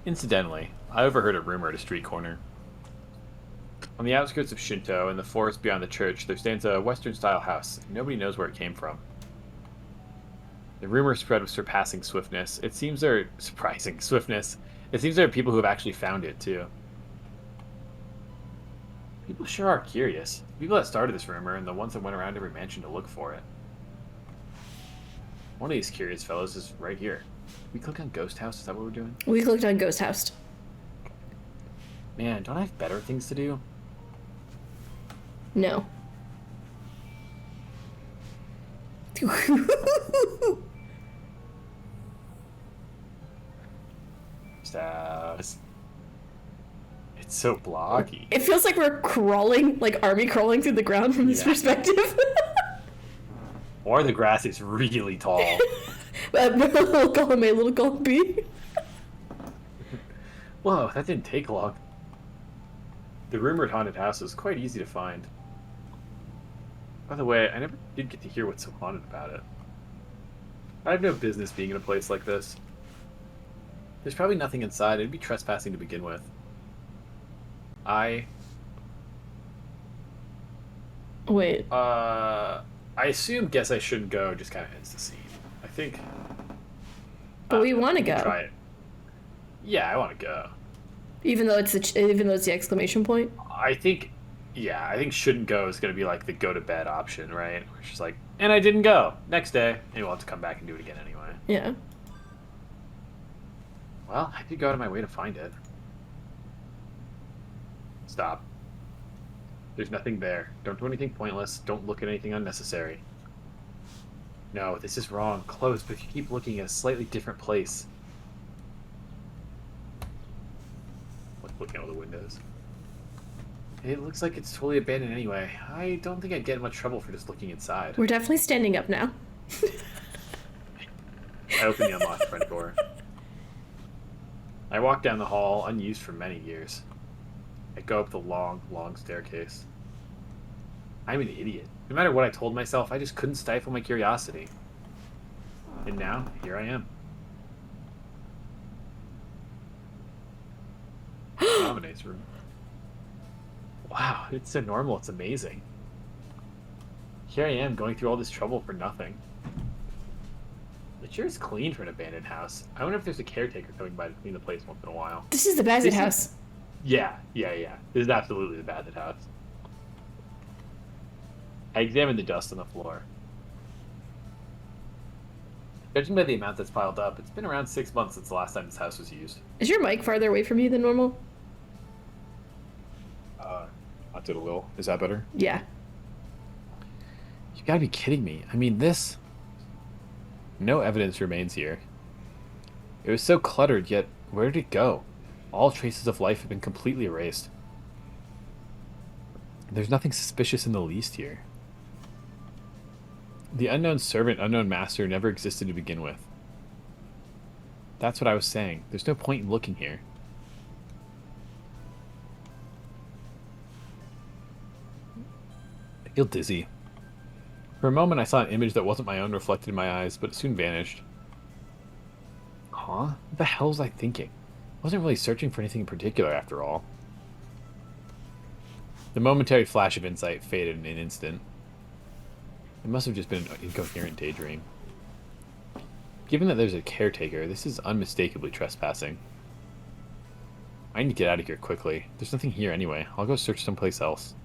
Incidentally, I overheard a rumor at a street corner. On the outskirts of Shinto, in the forest beyond the church, there stands a Western-style house. Nobody knows where it came from. The rumor spread with surpassing swiftness. It seems there surprising swiftness. It seems there are people who have actually found it too. People sure are curious. The people that started this rumor and the ones that went around every mansion to look for it. One of these curious fellows is right here. We click on Ghost House? Is that what we're doing? We clicked on Ghost House. Man, don't I have better things to do? No. House. It's so blocky. It feels like we're crawling, like army crawling through the ground from this perspective. Or the grass is really tall. Little column A, little column B. Whoa, that didn't take long. The rumored haunted house is quite easy to find. By the way, I never did get to hear what's so haunted about it. I have no business being in a place like this. There's probably nothing inside. It'd be trespassing to begin with. Wait. I guess I shouldn't go, just kind of ends the scene. I think... But we want to go. Try it. Yeah, I want to go. Even though it's the exclamation point? I think shouldn't go is going to be like the go to bed option, right? Where it's just like, and I didn't go. Next day, and we'll have to come back and do it again anyway. Yeah. Well, I did go out of my way to find it. Stop. There's nothing there. Don't do anything pointless. Don't look at anything unnecessary. No, this is wrong. Close, but if you keep looking at a slightly different place. Looking out the windows. It looks like it's totally abandoned anyway. I don't think I'd get in much trouble for just looking inside. We're definitely standing up now. I open the unlocked front door. I walk down the hall, unused for many years. I go up the long, long staircase. I'm an idiot. No matter what I told myself, I just couldn't stifle my curiosity. And now, here I am. Dominates room. Wow, it's so normal, it's amazing. Here I am, going through all this trouble for nothing. It sure is clean for an abandoned house. I wonder if there's a caretaker coming by to clean the place once in a while. This is the Bassett house. Yeah. This is absolutely the Bassett house. I examined the dust on the floor. Judging by the amount that's piled up, it's been around 6 months since the last time this house was used. Is your mic farther away from you than normal? I did a little. Is that better? Yeah. You gotta be kidding me. I mean, this... No evidence remains here. It was so cluttered, yet where did it go? All traces of life have been completely erased. There's nothing suspicious in the least here. The unknown servant, unknown master never existed to begin with. That's what I was saying. There's no point in looking here. I feel dizzy. For a moment I saw an image that wasn't my own reflected in my eyes, but it soon vanished. Huh? What the hell was I thinking? I wasn't really searching for anything in particular after all. The momentary flash of insight faded in an instant. It must have just been an incoherent daydream. Given that there's a caretaker, this is unmistakably trespassing. I need to get out of here quickly. There's nothing here anyway. I'll go search someplace else.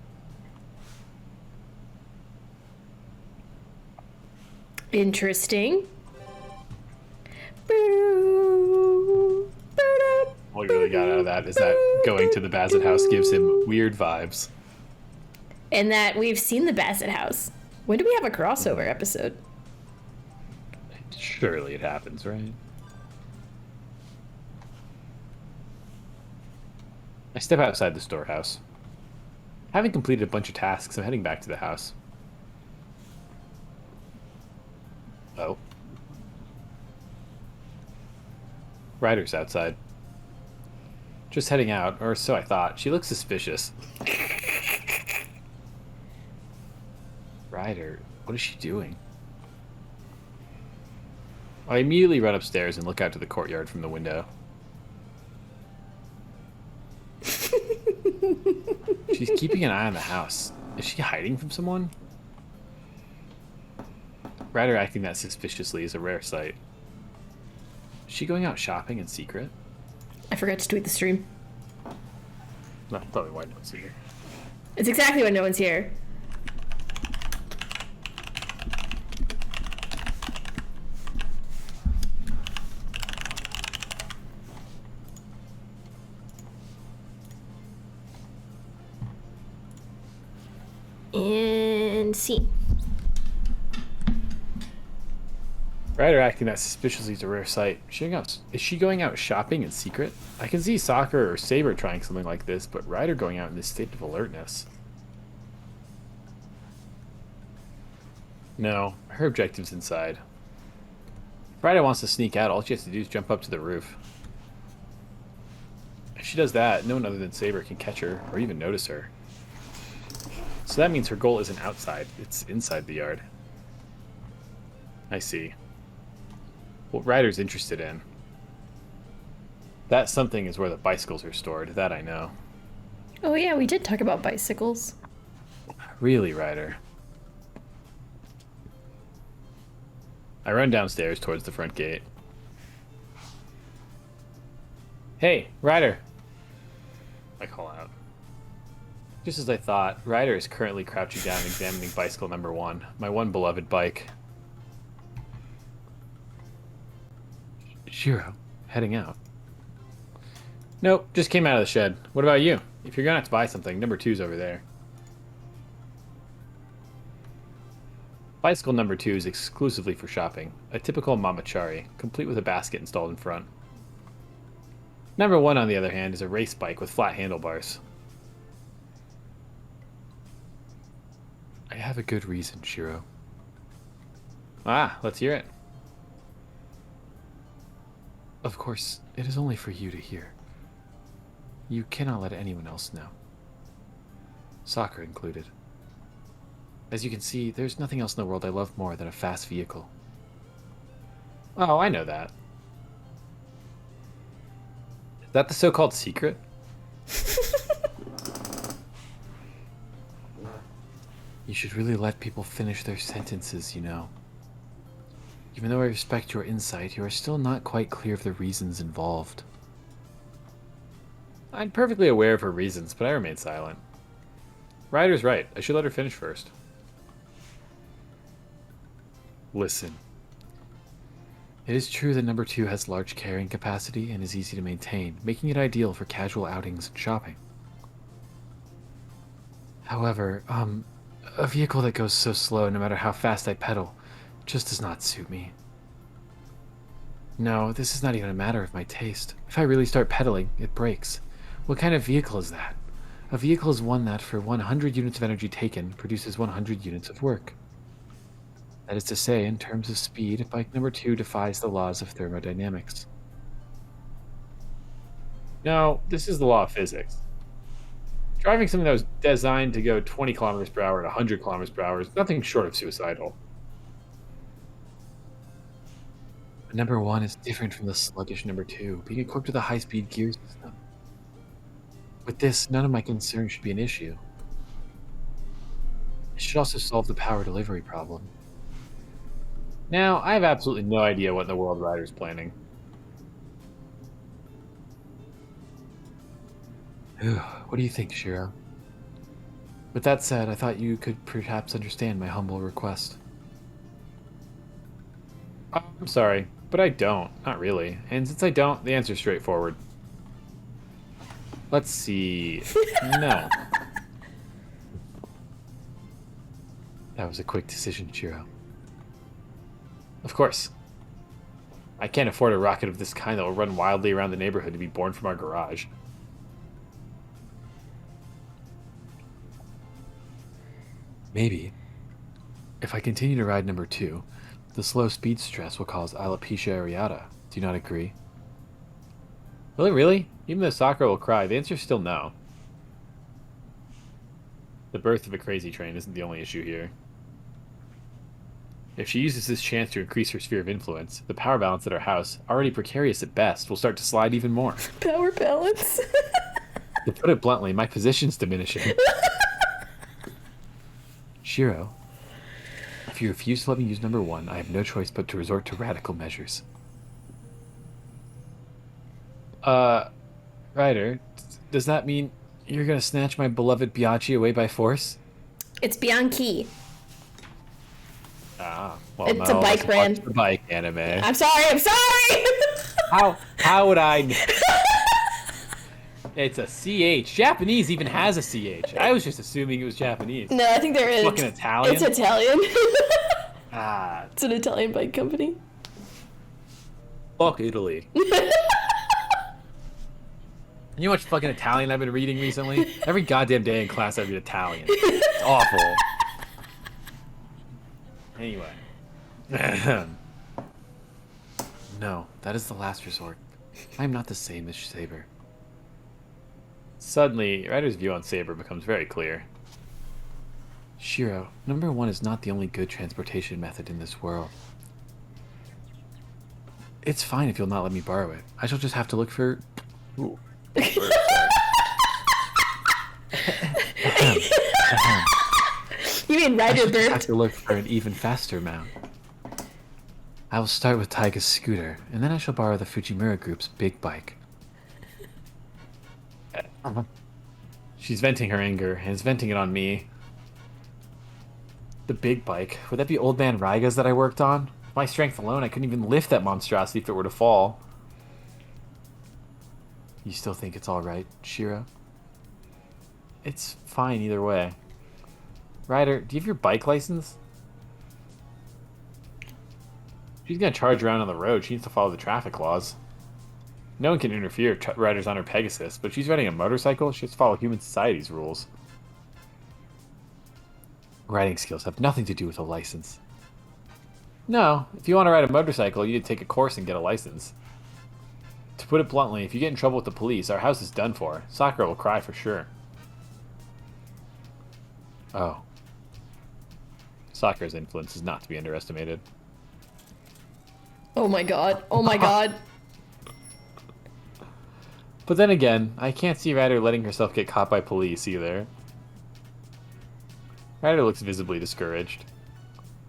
Interesting. All we really got out of that is that going to the Bassett house gives him weird vibes. And that we've seen the Bassett house. When do we have a crossover episode? Surely it happens, right? I step outside the storehouse. Having completed a bunch of tasks, I'm heading back to the house. Oh. Ryder's outside. Just heading out, or so I thought. She looks suspicious. Ryder, what is she doing? I immediately run upstairs and look out to the courtyard from the window. She's keeping an eye on the house. Is she hiding from someone? Ryder acting that suspiciously is a rare sight. Is she going out shopping in secret? I forgot to tweet the stream. That's probably why no one's here. It's exactly when no one's here. And scene. Ryder acting that suspiciously is a rare sight. Is she going out shopping in secret? I can see Soccer or Saber trying something like this, but Ryder going out in this state of alertness. No, her objective's inside. If Ryder wants to sneak out, all she has to do is jump up to the roof. If she does that, no one other than Saber can catch her or even notice her. So that means her goal isn't outside, it's inside the yard. I see. What Ryder's interested in. That something is where the bicycles are stored, that I know. Oh yeah, we did talk about bicycles. Really, Ryder? I run downstairs towards the front gate. Hey, Ryder! I call out. Just as I thought, Ryder is currently crouching down examining bicycle number 1, my one beloved bike. Shiro, heading out. Nope, just came out of the shed. What about you? If you're gonna have to buy something, number 2's over there. Bicycle number 2 is exclusively for shopping. A typical mamachari, complete with a basket installed in front. Number 1, on the other hand, is a race bike with flat handlebars. I have a good reason, Shiro. Ah, let's hear it. Of course, it is only for you to hear. You cannot let anyone else know. Soccer included. As you can see, there's nothing else in the world I love more than a fast vehicle. Oh, I know that. Is that the so-called secret? You should really let people finish their sentences, you know. Even though I respect your insight, you are still not quite clear of the reasons involved. I'm perfectly aware of her reasons, but I remain silent. Ryder's right. I should let her finish first. Listen. It is true that number 2 has large carrying capacity and is easy to maintain, making it ideal for casual outings and shopping. However, a vehicle that goes so slow no matter how fast I pedal just does not suit me. No, this is not even a matter of my taste. If I really start pedaling, it breaks. What kind of vehicle is that? A vehicle is one that, for 100 units of energy taken, produces 100 units of work. That is to say, in terms of speed, bike number 2 defies the laws of thermodynamics. No, this is the law of physics. Driving something that was designed to go 20 kilometers per hour at 100 kilometers per hour is nothing short of suicidal. But number 1 is different from the sluggish number 2, being equipped with a high-speed gear system. With this, none of my concerns should be an issue. It should also solve the power delivery problem. Now, I have absolutely no idea what in the world Ryder's planning. What do you think, Shiro? With that said, I thought you could perhaps understand my humble request. I'm sorry, but I don't. Not really. And since I don't, the answer's straightforward. Let's see. No. That was a quick decision, Shiro. Of course. I can't afford a rocket of this kind that will run wildly around the neighborhood to be born from our garage. Maybe. If I continue to ride number 2, the slow speed stress will cause alopecia areata. Do you not agree? Will it really? Even though Sakura will cry, the answer is still no. The birth of a crazy train isn't the only issue here. If she uses this chance to increase her sphere of influence, the power balance at our house, already precarious at best, will start to slide even more. Power balance. To put it bluntly, my position's diminishing. Shiro, if you refuse to let me use number 1, I have no choice but to resort to radical measures. Ryder, does that mean you're gonna snatch my beloved Biachi away by force? It's Bianchi. Ah, well, It's a no, bike let's brand. watch the bike anime. I'm sorry. How would I? It's a CH. Japanese even has a CH. I was just assuming it was Japanese. No, I think there is. Fucking Italian. It's Italian. Ah, It's an Italian bike company. fuck Italy. You know how much fucking Italian I've been reading recently? Every goddamn day in class I read Italian. It's awful. Anyway. No, that is the last resort. I am not the same as Saber. Suddenly, Ryder's view on Saber becomes very clear. Shiro, number 1 is not the only good transportation method in this world. It's fine if you'll not let me borrow it. I shall just have to look for... Ooh. Sorry. You mean I Ryder shall just have burped? to look for an even faster mount. I will start with Taiga's scooter, and then I shall borrow the Fujimura Group's big bike. She's venting her anger, and is venting it on me. The big bike? Would that be Old Man Raiga's that I worked on? With my strength alone, I couldn't even lift that monstrosity if it were to fall. You still think it's alright, Shiro? It's fine either way. Ryder, do you have your bike license? She's gonna charge around on the road. She needs to follow the traffic laws. No one can interfere if Ryder's on her Pegasus, but if she's riding a motorcycle, she has to follow human society's rules. Riding skills have nothing to do with a license. No, if you want to ride a motorcycle, you need to take a course and get a license. To put it bluntly, if you get in trouble with the police, our house is done for. Sakura will cry for sure. Oh. Sakura's influence is not to be underestimated. Oh my god. Oh my god. But then again, I can't see Ryder letting herself get caught by police either. Ryder looks visibly discouraged.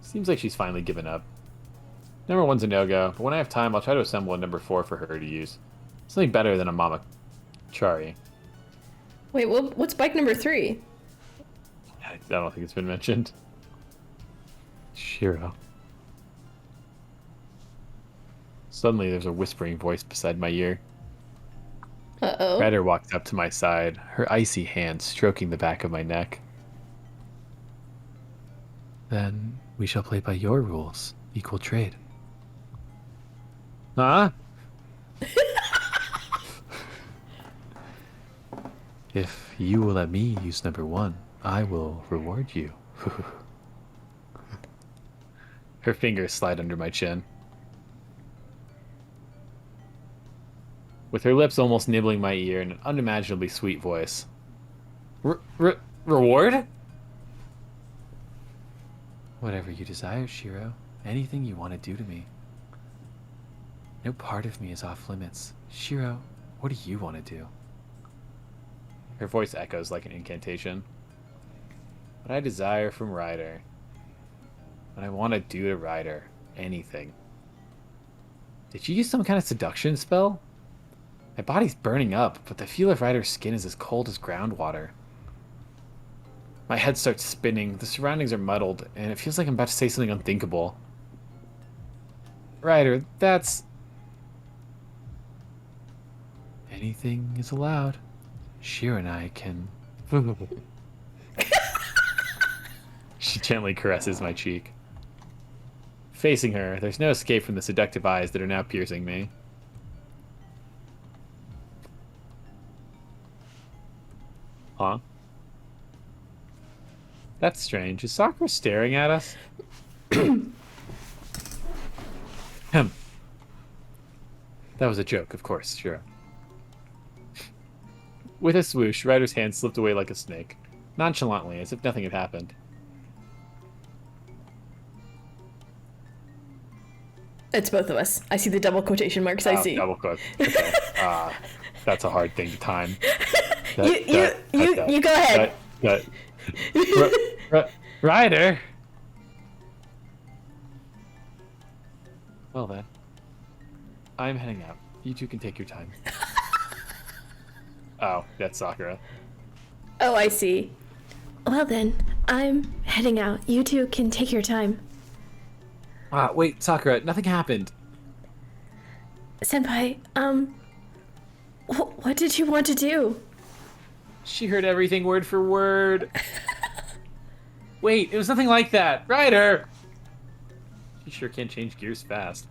Seems like she's finally given up. Number 1's a no-go, but when I have time, I'll try to assemble a number 4 for her to use. Something better than a Mama Chari. Wait, what's bike number 3? I don't think it's been mentioned. Shiro. Suddenly, there's a whispering voice beside my ear. Uh-oh. Ryder walks up to my side, her icy hand stroking the back of my neck. Then we shall play by your rules. Equal trade. Huh? If you will let me use number 1, I will reward you. Her fingers slide under my chin. With her lips almost nibbling my ear in an unimaginably sweet voice. Reward? Whatever you desire, Shiro. Anything you want to do to me. No part of me is off limits. Shiro, what do you want to do? Her voice echoes like an incantation. What I desire from Ryder. What I want to do to Ryder. Anything. Did she use some kind of seduction spell? My body's burning up, but the feel of Ryder's skin is as cold as groundwater. My head starts spinning, the surroundings are muddled, and it feels like I'm about to say something unthinkable. Ryder, that's... Anything is allowed. Shiro and I can... She gently caresses my cheek. Facing her, there's no escape from the seductive eyes that are now piercing me. Huh? That's strange. Is Sakura staring at us? That was a joke, of course, sure. With a swoosh, Ryder's hand slipped away like a snake, nonchalantly, as if nothing had happened. It's both of us. I see the double quotation marks. I see. Double quote. Okay. That's a hard thing to time. You go ahead. Ryder. Well then, I'm heading out. You two can take your time. Oh, that's Sakura. Oh, I see. Well then, I'm heading out. You two can take your time. Wait, Sakura, nothing happened. Senpai, what did you want to do? She heard everything word for word. Wait, it was nothing like that. Ryder! She sure can change gears fast.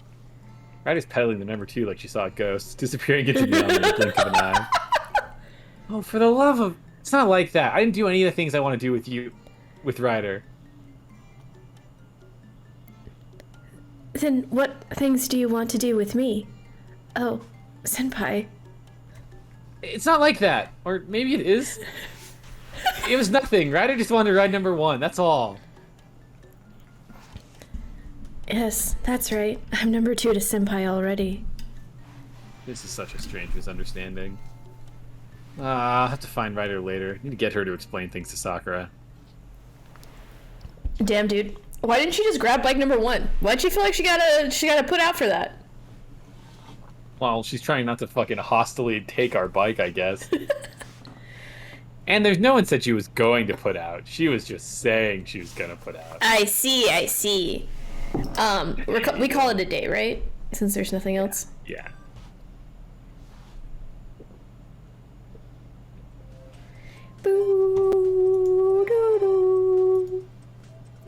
Ryder's pedaling the number 2 like she saw a ghost, disappearing into the in the blink of an eye. Oh, for the love of... It's not like that. I didn't do any of the things I want to do with you, with Ryder. Then what things do you want to do with me? Oh, Senpai. It's not like that. Or maybe it is. It was nothing. Ryder just wanted to ride number 1, that's all. Yes, that's right. I'm number 2 to Senpai already. This is such a strange misunderstanding. I'll have to find Ryder later. Need to get her to explain things to Sakura. Damn, dude. Why didn't she just grab bike number 1? Why'd she feel like she gotta put out for that? Well, she's trying not to fucking hostilely take our bike, I guess. And there's no one said she was going to put out. She was just saying she was gonna put out. I see. We call it a day, right? Since there's nothing else. Yeah.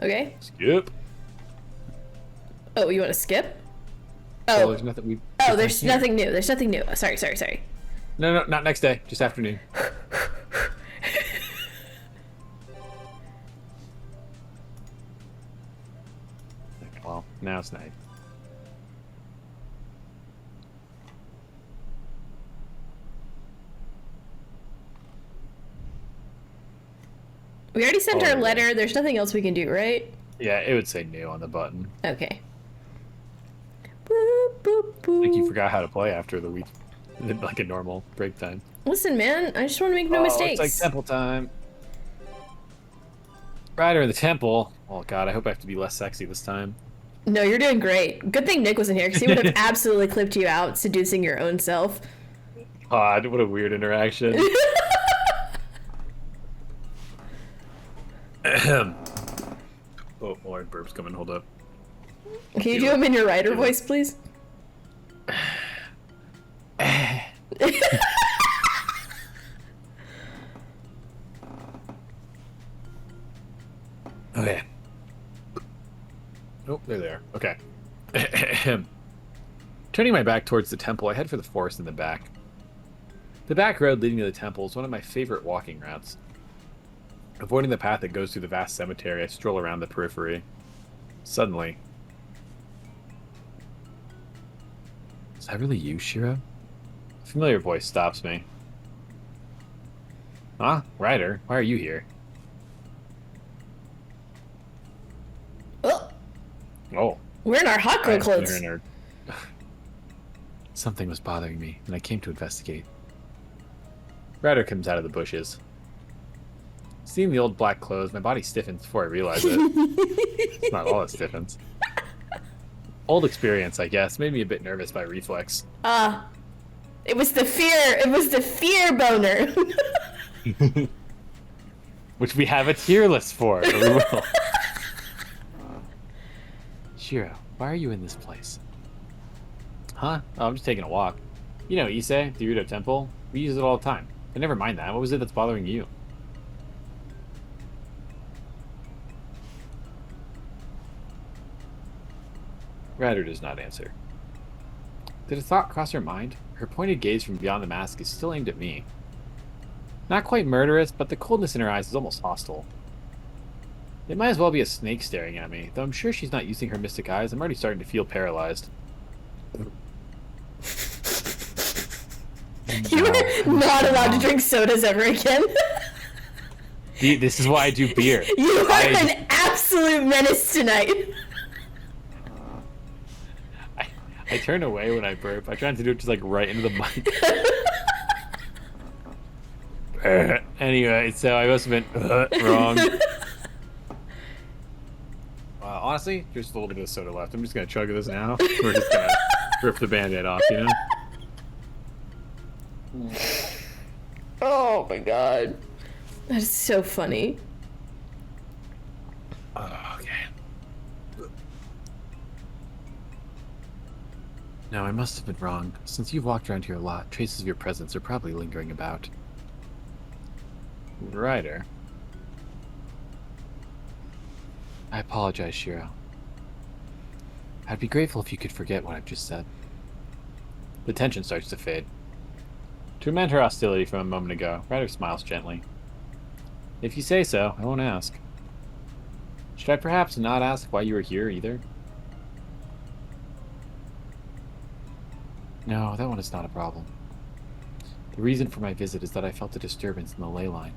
Okay. Skip. Oh, you want to skip? Well, Oh. there's nothing we. Oh, there's nothing new. There's nothing new. Sorry. No, not next day. Just afternoon. Well, now it's night. We already sent our letter. There's nothing else we can do, right? Yeah, it would say new on the button. Okay. Boop, boop, boop. I think you forgot how to play after the week, like a normal break time. Listen, man, I just want to make no mistakes. It's like temple time. Ryder in the temple. Oh god, I hope I have to be less sexy this time. No, you're doing great. Good thing Nick wasn't here, because he would have absolutely clipped you out, seducing your own self. God, what a weird interaction. Oh, Lord, burp's coming. Hold up. Can you do him in your Ryder voice, please? Okay. Oh, they're there. Okay. Turning my back towards the temple, I head for the forest in the back. The back road leading to the temple is one of my favorite walking routes. Avoiding the path that goes through the vast cemetery, I stroll around the periphery. Suddenly... Is that really you, Shiro? A familiar voice stops me. Huh? Ryder, why are you here? Oh, Oh. we're in our hot girl clothes. Something was bothering me, and I came to investigate. Ryder comes out of the bushes. Seeing the old black clothes, my body stiffens before I realize it. It's not all it stiffens. Old experience, I guess, made me a bit nervous by reflex. It was the fear boner. Which we have a tier list for, or we will. Shiro, why are you in this place? Huh? Oh, I'm just taking a walk. You know Ise, the Udo Temple? We use it all the time. But never mind that. What was it that's bothering you? Ryder does not answer. Did a thought cross her mind? Her pointed gaze from beyond the mask is still aimed at me. Not quite murderous, but the coldness in her eyes is almost hostile. It might as well be a snake staring at me, though I'm sure she's not using her mystic eyes. I'm already starting to feel paralyzed. You are not allowed to drink sodas ever again. This is why I do beer. You are an absolute menace tonight. I turn away when I burp. I try not to do it just like right into the mic. Anyway, so I must have been wrong. Honestly, just a little bit of soda left. I'm just gonna chug this now. We're just gonna rip the band-aid off, you know? Oh my god. That is so funny. Okay. No, I must have been wrong. Since you've walked around here a lot, traces of your presence are probably lingering about. Ryder. I apologize, Shiro. I'd be grateful if you could forget what I've just said. The tension starts to fade. To amend her hostility from a moment ago, Ryder smiles gently. If you say so, I won't ask. Should I perhaps not ask why you were here either? No, that one is not a problem. The reason for my visit is that I felt a disturbance in the ley line.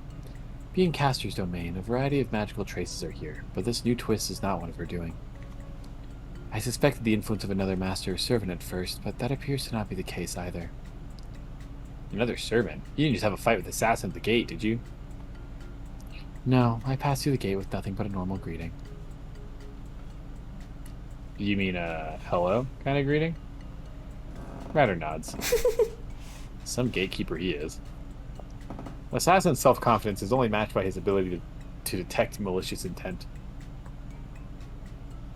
Being Castor's domain, a variety of magical traces are here, but this new twist is not one of her doing. I suspected the influence of another master or servant at first, but that appears to not be the case either. Another servant? You didn't just have a fight with the assassin at the gate, did you? No, I passed through the gate with nothing but a normal greeting. You mean a hello kind of greeting? Ryder nods. Some gatekeeper he is. An assassin's self-confidence is only matched by his ability to detect malicious intent.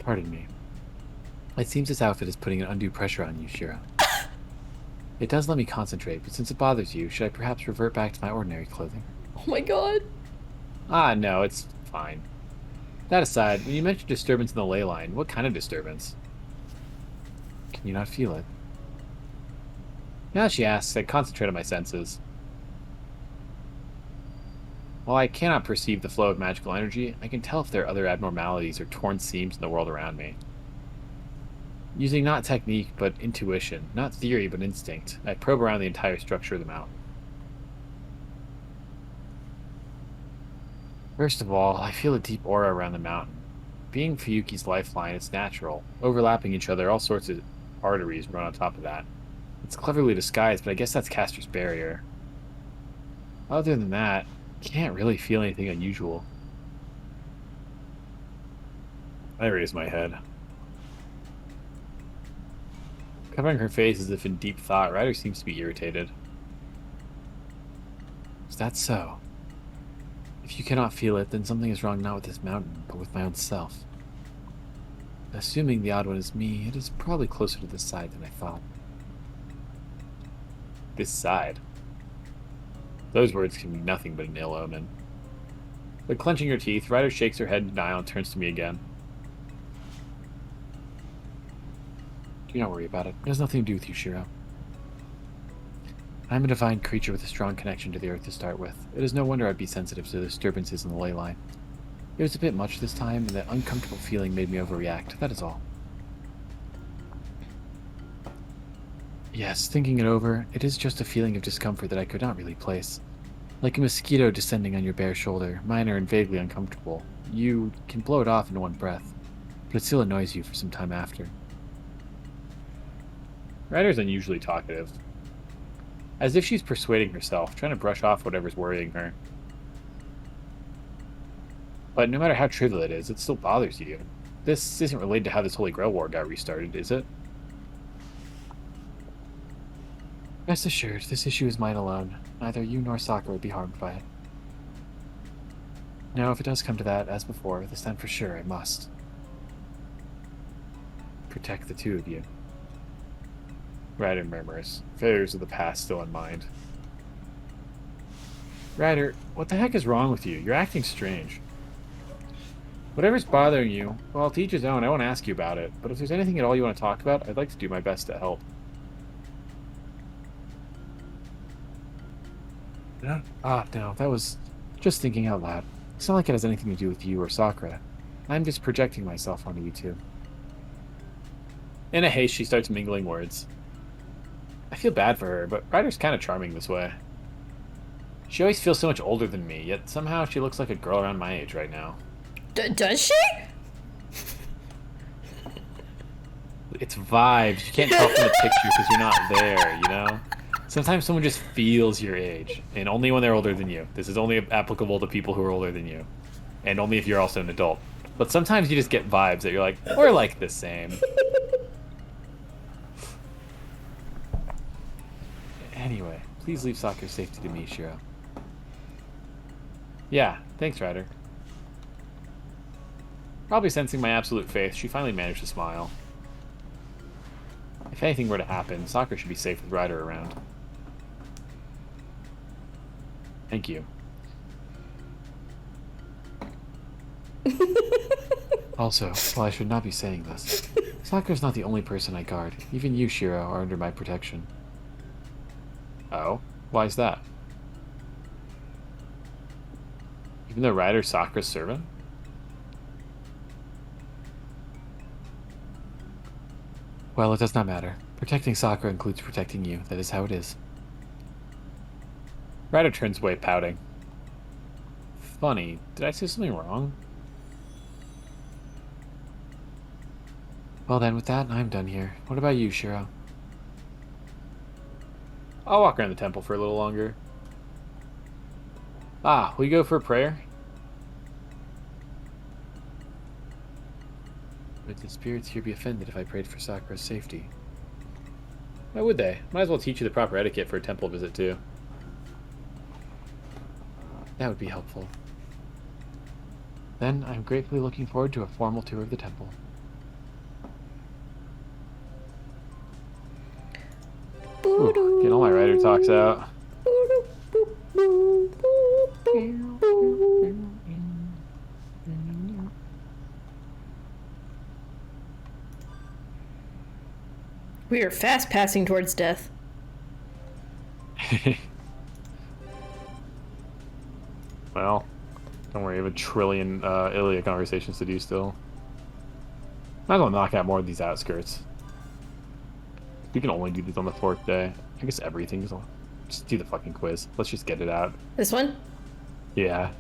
Pardon me. It seems this outfit is putting an undue pressure on you, Shiro. It does let me concentrate, but since it bothers you, should I perhaps revert back to my ordinary clothing? Oh my god. No, it's fine. That aside, when you mentioned disturbance in the ley line, what kind of disturbance? Can you not feel it? Now she asks, I concentrate on my senses. While I cannot perceive the flow of magical energy, I can tell if there are other abnormalities or torn seams in the world around me. Using not technique, but intuition, not theory, but instinct, I probe around the entire structure of the mountain. First of all, I feel a deep aura around the mountain. Being Fuyuki's lifeline, it's natural. Overlapping each other, all sorts of arteries run on top of that. It's cleverly disguised, but I guess that's Castor's barrier. Other than that, can't really feel anything unusual. I raise my head. Covering her face as if in deep thought, Ryder seems to be irritated. Is that so? If you cannot feel it, then something is wrong not with this mountain, but with my own self. Assuming the odd one is me, it is probably closer to this side than I thought. This side? Those words can be nothing but an ill omen. But clenching her teeth, Ryder shakes her head in denial and turns to me again. Do not worry about it. It has nothing to do with you, Shiro. I am a divine creature with a strong connection to the earth to start with. It is no wonder I'd be sensitive to the disturbances in the ley line. It was a bit much this time, and that uncomfortable feeling made me overreact, that is all. Yes, thinking it over, it is just a feeling of discomfort that I could not really place. Like a mosquito descending on your bare shoulder, minor and vaguely uncomfortable. You can blow it off in one breath, but it still annoys you for some time after. Ryder's unusually talkative. As if she's persuading herself, trying to brush off whatever's worrying her. But no matter how trivial it is, it still bothers you. This isn't related to how this Holy Grail War got restarted, is it? Rest assured, this issue is mine alone. Neither you nor Sakura would be harmed by it. Now, if it does come to that, as before, this time for sure I must protect the two of you. Ryder murmurs, failures of the past still in mind. Ryder, what the heck is wrong with you? You're acting strange. Whatever's bothering you, well, to each his own. I won't ask you about it. But if there's anything at all you want to talk about, I'd like to do my best to help. No, that was just thinking out loud. It's not like it has anything to do with you or Sakura. I'm just projecting myself onto you two. In a haste, she starts mingling words. I feel bad for her, but Ryder's kind of charming this way. She always feels so much older than me, yet somehow she looks like a girl around my age right now. Does she? It's vibes. You can't tell from the picture because you're not there, you know? Sometimes someone just feels your age, and only when they're older than you. This is only applicable to people who are older than you, and only if you're also an adult. But sometimes you just get vibes that you're like, we're like the same. Anyway, please leave Sakura's safety to me, Shiro. Yeah, thanks, Ryder. Probably sensing my absolute faith, she finally managed to smile. If anything were to happen, Sakura should be safe with Ryder around. Thank you. Also, while I should not be saying this, Sakura's not the only person I guard. Even you, Shiro, are under my protection. Oh? Why is that? Even though Ryder's Sakura's servant? Well, it does not matter. Protecting Sakura includes protecting you. That is how it is. Ryder turns away, pouting. Funny. Did I say something wrong? Well then, with that, I'm done here. What about you, Shiro? I'll walk around the temple for a little longer. Ah, will you go for a prayer? Would the spirits here be offended if I prayed for Sakura's safety? Why would they? Might as well teach you the proper etiquette for a temple visit, too. That would be helpful. Then, I'm gratefully looking forward to a formal tour of the temple. Ooh, getting all my Ryder talks out. We are fast passing towards death. Well, don't worry, I have a trillion Ilya conversations to do still. Might as well knock out more of these outskirts. We can only do these on the 4th day. I guess everything is on. Just do the fucking quiz. Let's just get it out. This one? Yeah.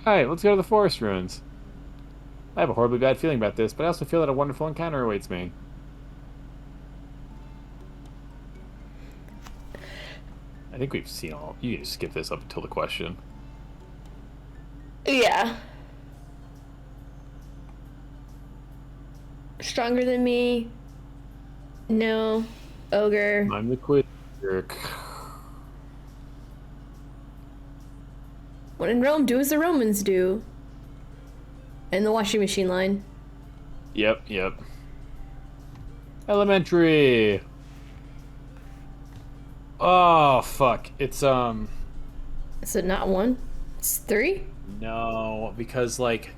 Alright, let's go to the forest ruins. I have a horribly bad feeling about this, but I also feel that a wonderful encounter awaits me. I think we've seen all. You can just skip this up until the question. Yeah. Stronger than me? No. Ogre. I'm the quiz jerk. When in Rome, do as the Romans do. And the washing machine line. Yep. Elementary. Oh, fuck. It's, Is it not 1? It's 3? No, because, like...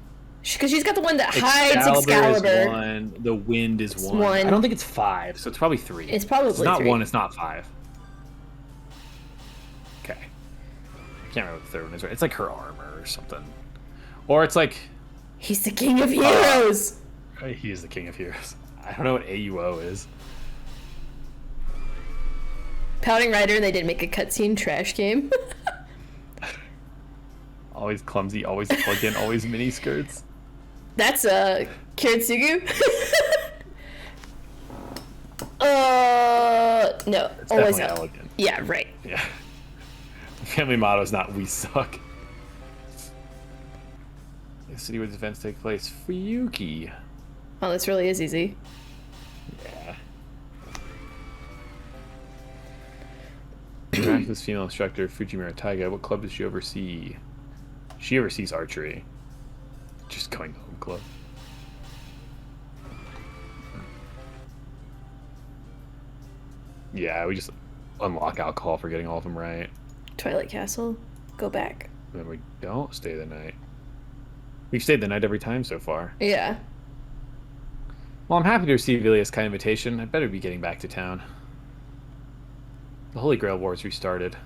Because she's got the one that hides Excalibur. Is Excalibur. 1. The wind is 1. 1. I don't think it's 5, so it's probably 3. It's probably 3. It's not 1, it's not 5. Okay. I can't remember what the third one is. It's like her armor or something. Or it's like... He's the king of heroes! He is the king of heroes. I don't know what AUO is. Pouting Rider, and they did make a cutscene trash game. Always clumsy, always plug in, always mini skirts. That's Kiritsugu. No, It's always definitely up. elegant. Yeah, right. Yeah. The family motto is not "we suck." The city where the events take place. Fuyuki. Oh, this really is easy. Yeah. Miraculous female instructor Fujimura Taiga. What club does she oversee? She oversees archery. Just going to home club. Yeah, we just unlock alcohol for getting all of them right. Twilight Castle. Go back. And then we don't stay the night. We've stayed the night every time so far. Yeah. Well, I'm happy to receive Ilia's kind invitation. I'd better be getting back to town. The Holy Grail Wars restarted.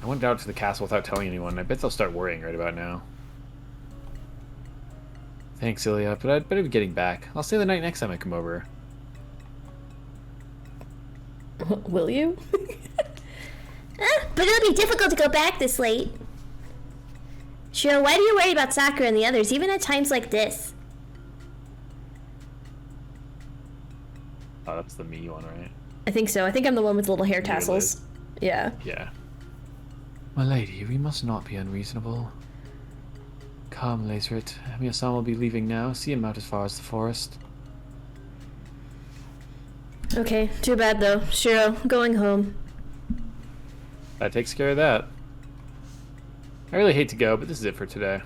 I went out to the castle without telling anyone. I bet they'll start worrying right about now. Thanks, Ilia, but I'd better be getting back. I'll stay the night next time I come over. Will you? But it'll be difficult to go back this late. Shiro, why do you worry about Sakura and the others, even at times like this? Oh, that's the me one, right? I think so. I think I'm the one with the little hair You, tassels. Yeah. Yeah. My lady, we must not be unreasonable. Come, Lacerit. Miya-san will be leaving now. See him out as far as the forest. Okay, too bad though. Shiro, going home. That takes care of that. I really hate to go, but this is it for today.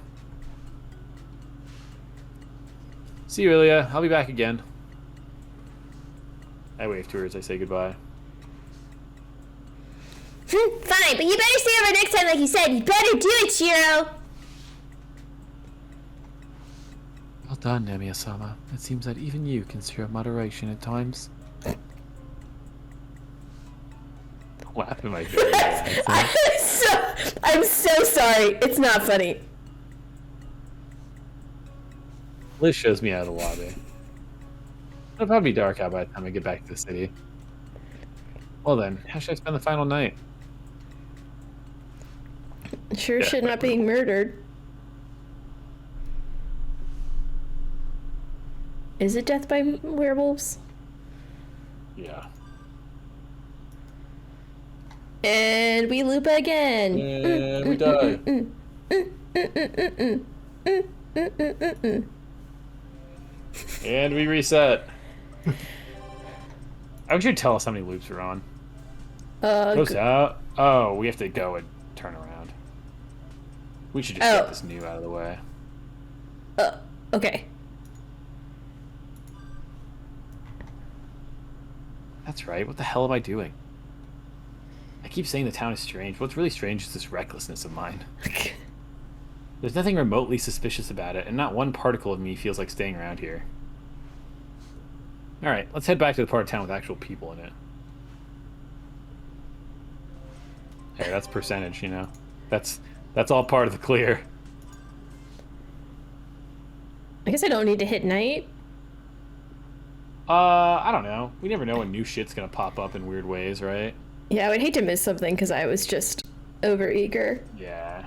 See you, Ilya. I'll be back again. I wave to her as I say goodbye. Fine, but you better stay over next time like you said. You better do it, Shiro. Well done, Nemiya-sama. It seems that even you can show moderation at times. Laugh at my very bad accent. I'm so sorry. It's not funny. Liz shows me out of the lobby. It'll probably be dark out by the time I get back to the city. Well then, how should I spend the final night? Sure, Yeah, shit not being murdered. Is it death by werewolves? Yeah. And we loop again. And we die. And we reset. I should tell us how many loops we're on. Close out. Oh, we have to go and turn around. We should just get this new out of the way. Okay. That's right. What the hell am I doing? I keep saying the town is strange. What's really strange is this recklessness of mine. There's nothing remotely suspicious about it, and not one particle of me feels like staying around here. Alright, let's head back to the part of town with actual people in it. Hey, that's percentage, you know? That's all part of the clear. I guess I don't need to hit night. I don't know. We never know when new shit's gonna pop up in weird ways, right? Yeah, I would hate to miss something because I was just over eager. Yeah.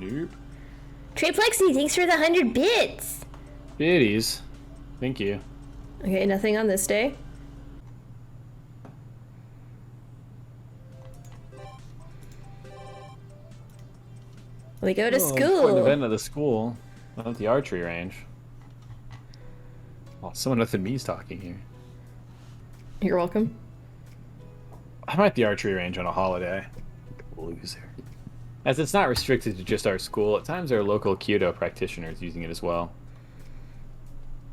Nope. Triplexy, thanks for the 100 bits. Biddies. Thank you. Okay, nothing on this day. We go to Important school. event at the school. Not at the archery range. Oh, someone other than me's talking here. You're welcome. I'm at the archery range on a holiday. Loser. As it's not restricted to just our school, at times there are local Kyoto practitioners using it as well.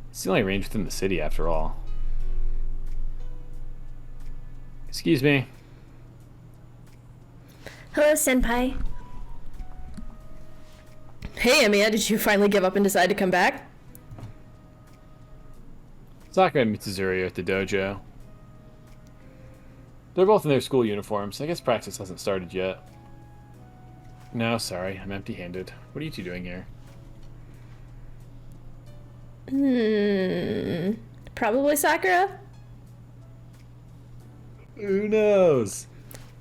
It's the only range within the city, after all. Excuse me. Hello, Senpai. Hey, Amiya, did you finally give up and decide to come back? Sakura and Mitsuzuri are at the dojo. They're both in their school uniforms. I guess practice hasn't started yet. No, sorry, I'm empty-handed. What are you two doing here? Probably Sakura? Who knows?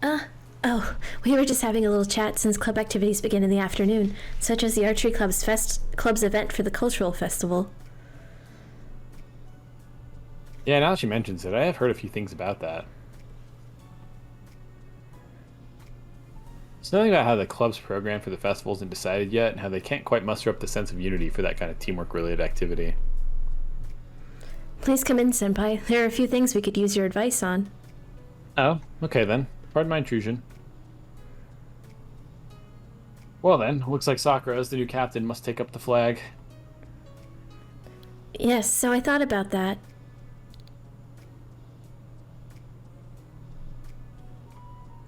Oh, we were just having a little chat since club activities begin in the afternoon, such as the Archery Club's event for the cultural festival. Yeah, now that she mentions it, I have heard a few things about that. Something about how the club's program for the festival isn't decided yet, and how they can't quite muster up the sense of unity for that kind of teamwork-related activity. Please come in, Senpai. There are a few things we could use your advice on. Oh, okay then. Pardon my intrusion. Well then, looks like Sakura, as the new captain, must take up the flag. Yes, so I thought about that.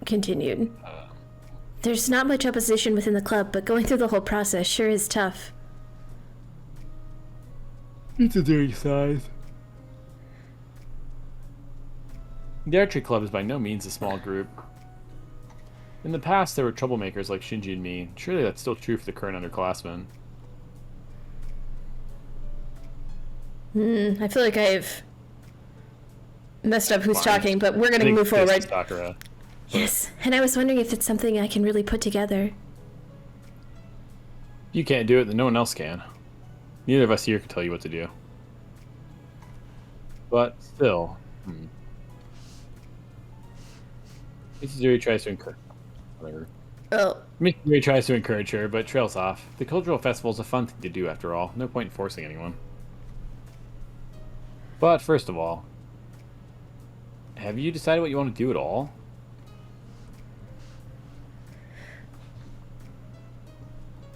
Continued. There's not much opposition within the club, but going through the whole process sure is tough. It's a dirty size. The archery club is by no means a small group. In the past, there were troublemakers like Shinji and me. Surely that's still true for the current underclassmen. I feel like I've messed up who's Fine. talking, but we're I gonna think move this is forward. Sakura. Yes, and I was wondering if it's something I can really put together. If you can't do it, then no one else can. Neither of us here can tell you what to do. But still, Mitsuzuri tries to encourage. Whatever. Oh. Mitsuzuri tries to encourage her, but trails off. The cultural festival is a fun thing to do, after all. No point in forcing anyone. But first of all, have you decided what you want to do at all?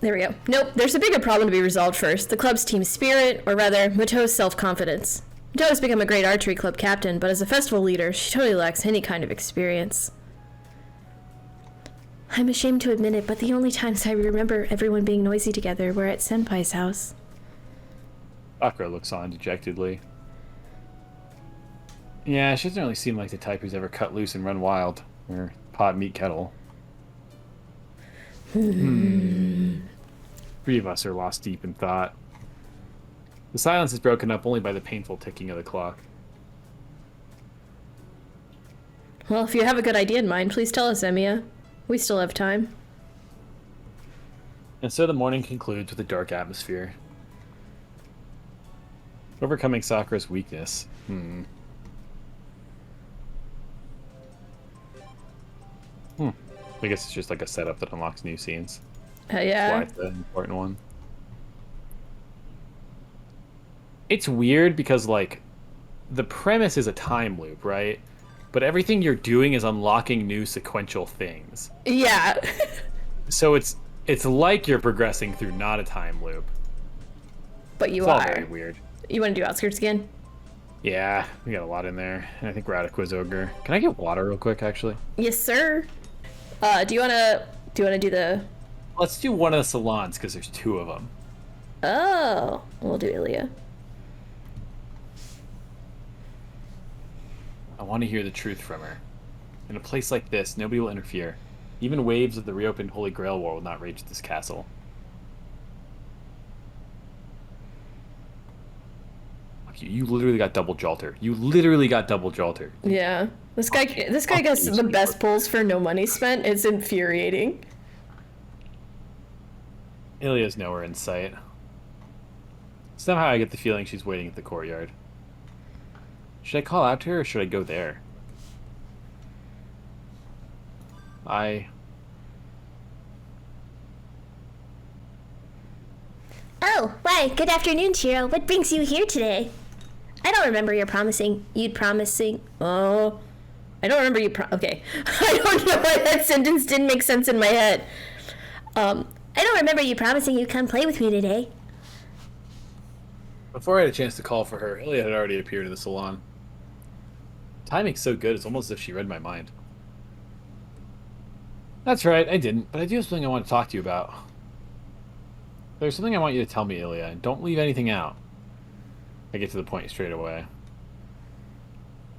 There we go. Nope, there's a bigger problem to be resolved first. The club's team spirit, or rather, Mato's self-confidence. Mato has become a great archery club captain, but as a festival leader, she totally lacks any kind of experience. I'm ashamed to admit it, but the only times I remember everyone being noisy together were at Senpai's house. Sakura looks on dejectedly. Yeah, she doesn't really seem like the type who's ever cut loose and run wild. Or pot meat kettle. Three of us are lost deep in thought. The silence is broken up only by the painful ticking of the clock. Well, if you have a good idea in mind, please tell us, Emiya. We still have time. And so the morning concludes with a dark atmosphere. Overcoming Sakura's weakness. I guess it's just like a setup that unlocks new scenes. Yeah. That's why it's an important one. It's weird because, like, the premise is a time loop, right? But everything you're doing is unlocking new sequential things. Yeah. So it's like you're progressing through not a time loop. But you It's all are. very weird. You want to do outskirts again? Yeah, we got a lot in there. And I think we're out of Quiz Ogre. Can I get water real quick, actually? Yes, sir. Do you wanna do the? Let's do one of the salons, because there's two of them. Oh, we'll do Ilya. I want to hear the truth from her. In a place like this, nobody will interfere. Even waves of the reopened Holy Grail War will not rage this castle. Fuck you, you literally got double jolter. You literally got double jolter. Yeah. This guy gets the best pulls for no money spent. It's infuriating. Ilya's nowhere in sight. Somehow I get the feeling she's waiting at the courtyard. Should I call out to her or should I go there? Oh, why, good afternoon, Shiro. What brings you here today? I don't remember you'd promising. Oh, I don't remember you. Okay, I don't know why that sentence didn't make sense in my head. I don't remember you promising you'd come play with me today. Before I had a chance to call for her, Ilya had already appeared in the salon. Timing's so good, it's almost as if she read my mind. That's right, I didn't, but I do have something I want to talk to you about. There's something I want you to tell me, Ilya, and don't leave anything out. I get to the point straight away.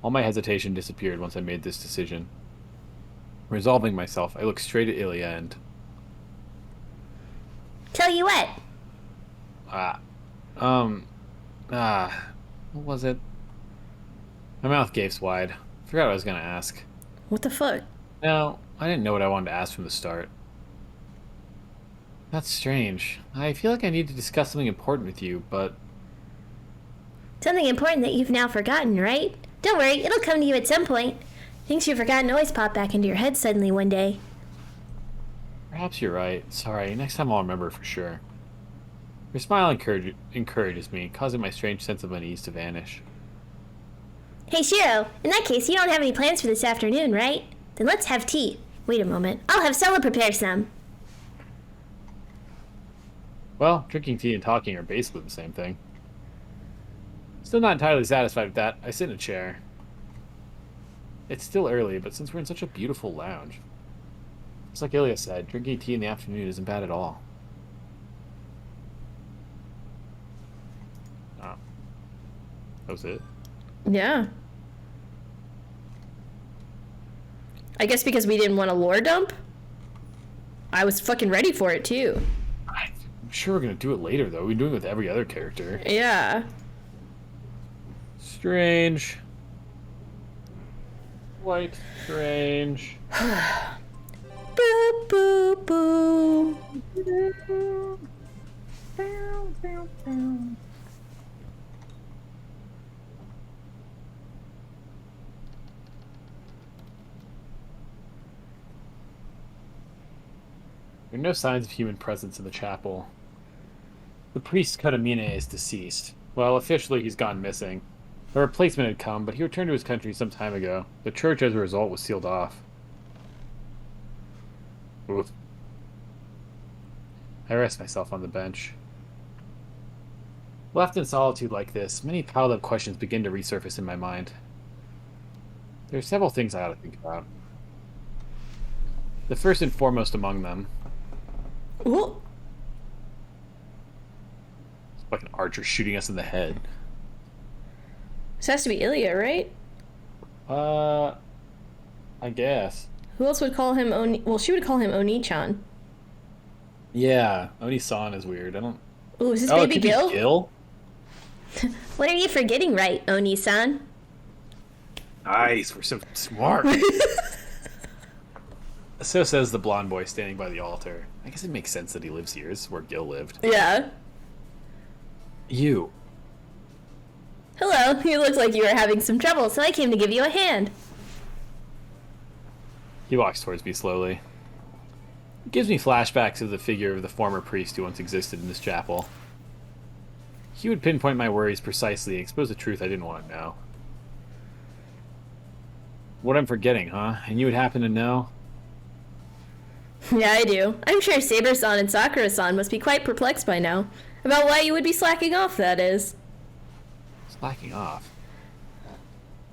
All my hesitation disappeared once I made this decision. Resolving myself, I look straight at Ilya and... Tell you what. What was it? My mouth gapes wide. Forgot what I was gonna ask. What the fuck? No, I didn't know what I wanted to ask from the start. That's strange. I feel like I need to discuss something important with you, but... Something important that you've now forgotten, right? Don't worry, it'll come to you at some point. Things you've forgotten always pop back into your head suddenly one day. Perhaps you're right. Sorry, next time I'll remember for sure. Your smile encourages me, causing my strange sense of unease to vanish. Hey, Shiro, in that case, you don't have any plans for this afternoon, right? Then let's have tea. Wait a moment, I'll have Sella prepare some. Well, drinking tea and talking are basically the same thing. Still not entirely satisfied with that, I sit in a chair. It's still early, but since we're in such a beautiful lounge... Just like Ilya said, drinking tea in the afternoon isn't bad at all. Oh. That was it? Yeah. I guess because we didn't want a lore dump? I was fucking ready for it, too. I'm sure we're gonna do it later, though. We're doing it with every other character. Yeah. Strange. Quite strange. Boo, boo, boo. There are no signs of human presence in the chapel. The priest Katamine is deceased. Well, officially he's gone missing. A replacement had come, but he returned to his country some time ago. The church, as a result, was sealed off. Oof. I rest myself on the bench. Left in solitude like this, many piled-up questions begin to resurface in my mind. There are several things I ought to think about. The first and foremost among them... Ooh. It's like an archer shooting us in the head. This has to be Ilya, right? I guess. Who else would call him Oni? Well, she would call him Oni-chan. Yeah, Oni-san is weird. I don't... Ooh, is this Oh, it baby could be Gil? Gil? What are you forgetting, right, Oni-san? Nice, we're so smart. So says the blonde boy standing by the altar. I guess it makes sense that he lives here. This is where Gil lived. Yeah. You. Hello, you look like you were having some trouble, so I came to give you a hand. He walks towards me slowly. It gives me flashbacks of the figure of the former priest who once existed in this chapel. He would pinpoint my worries precisely and expose the truth I didn't want to know. What I'm forgetting, huh? And you would happen to know? Yeah, I do. I'm sure Saber-san and Sakura-san must be quite perplexed by now. About why you would be slacking off, that is. Slacking off?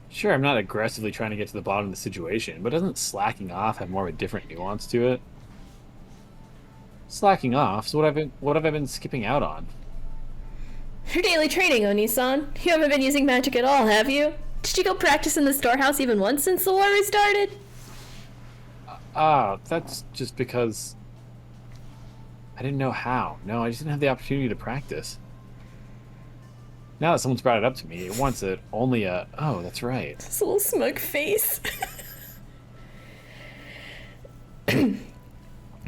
Sure, I'm not aggressively trying to get to the bottom of the situation, but doesn't slacking off have more of a different nuance to it? Slacking off? So what have I been skipping out on? Your daily training, Oni-san. You haven't been using magic at all, have you? Did you go practice in the storehouse even once since the war restarted? That's just because I didn't know how. No, I just didn't have the opportunity to practice. Now that someone's brought it up to me, it wants it only a... Oh, that's right. This little smug face.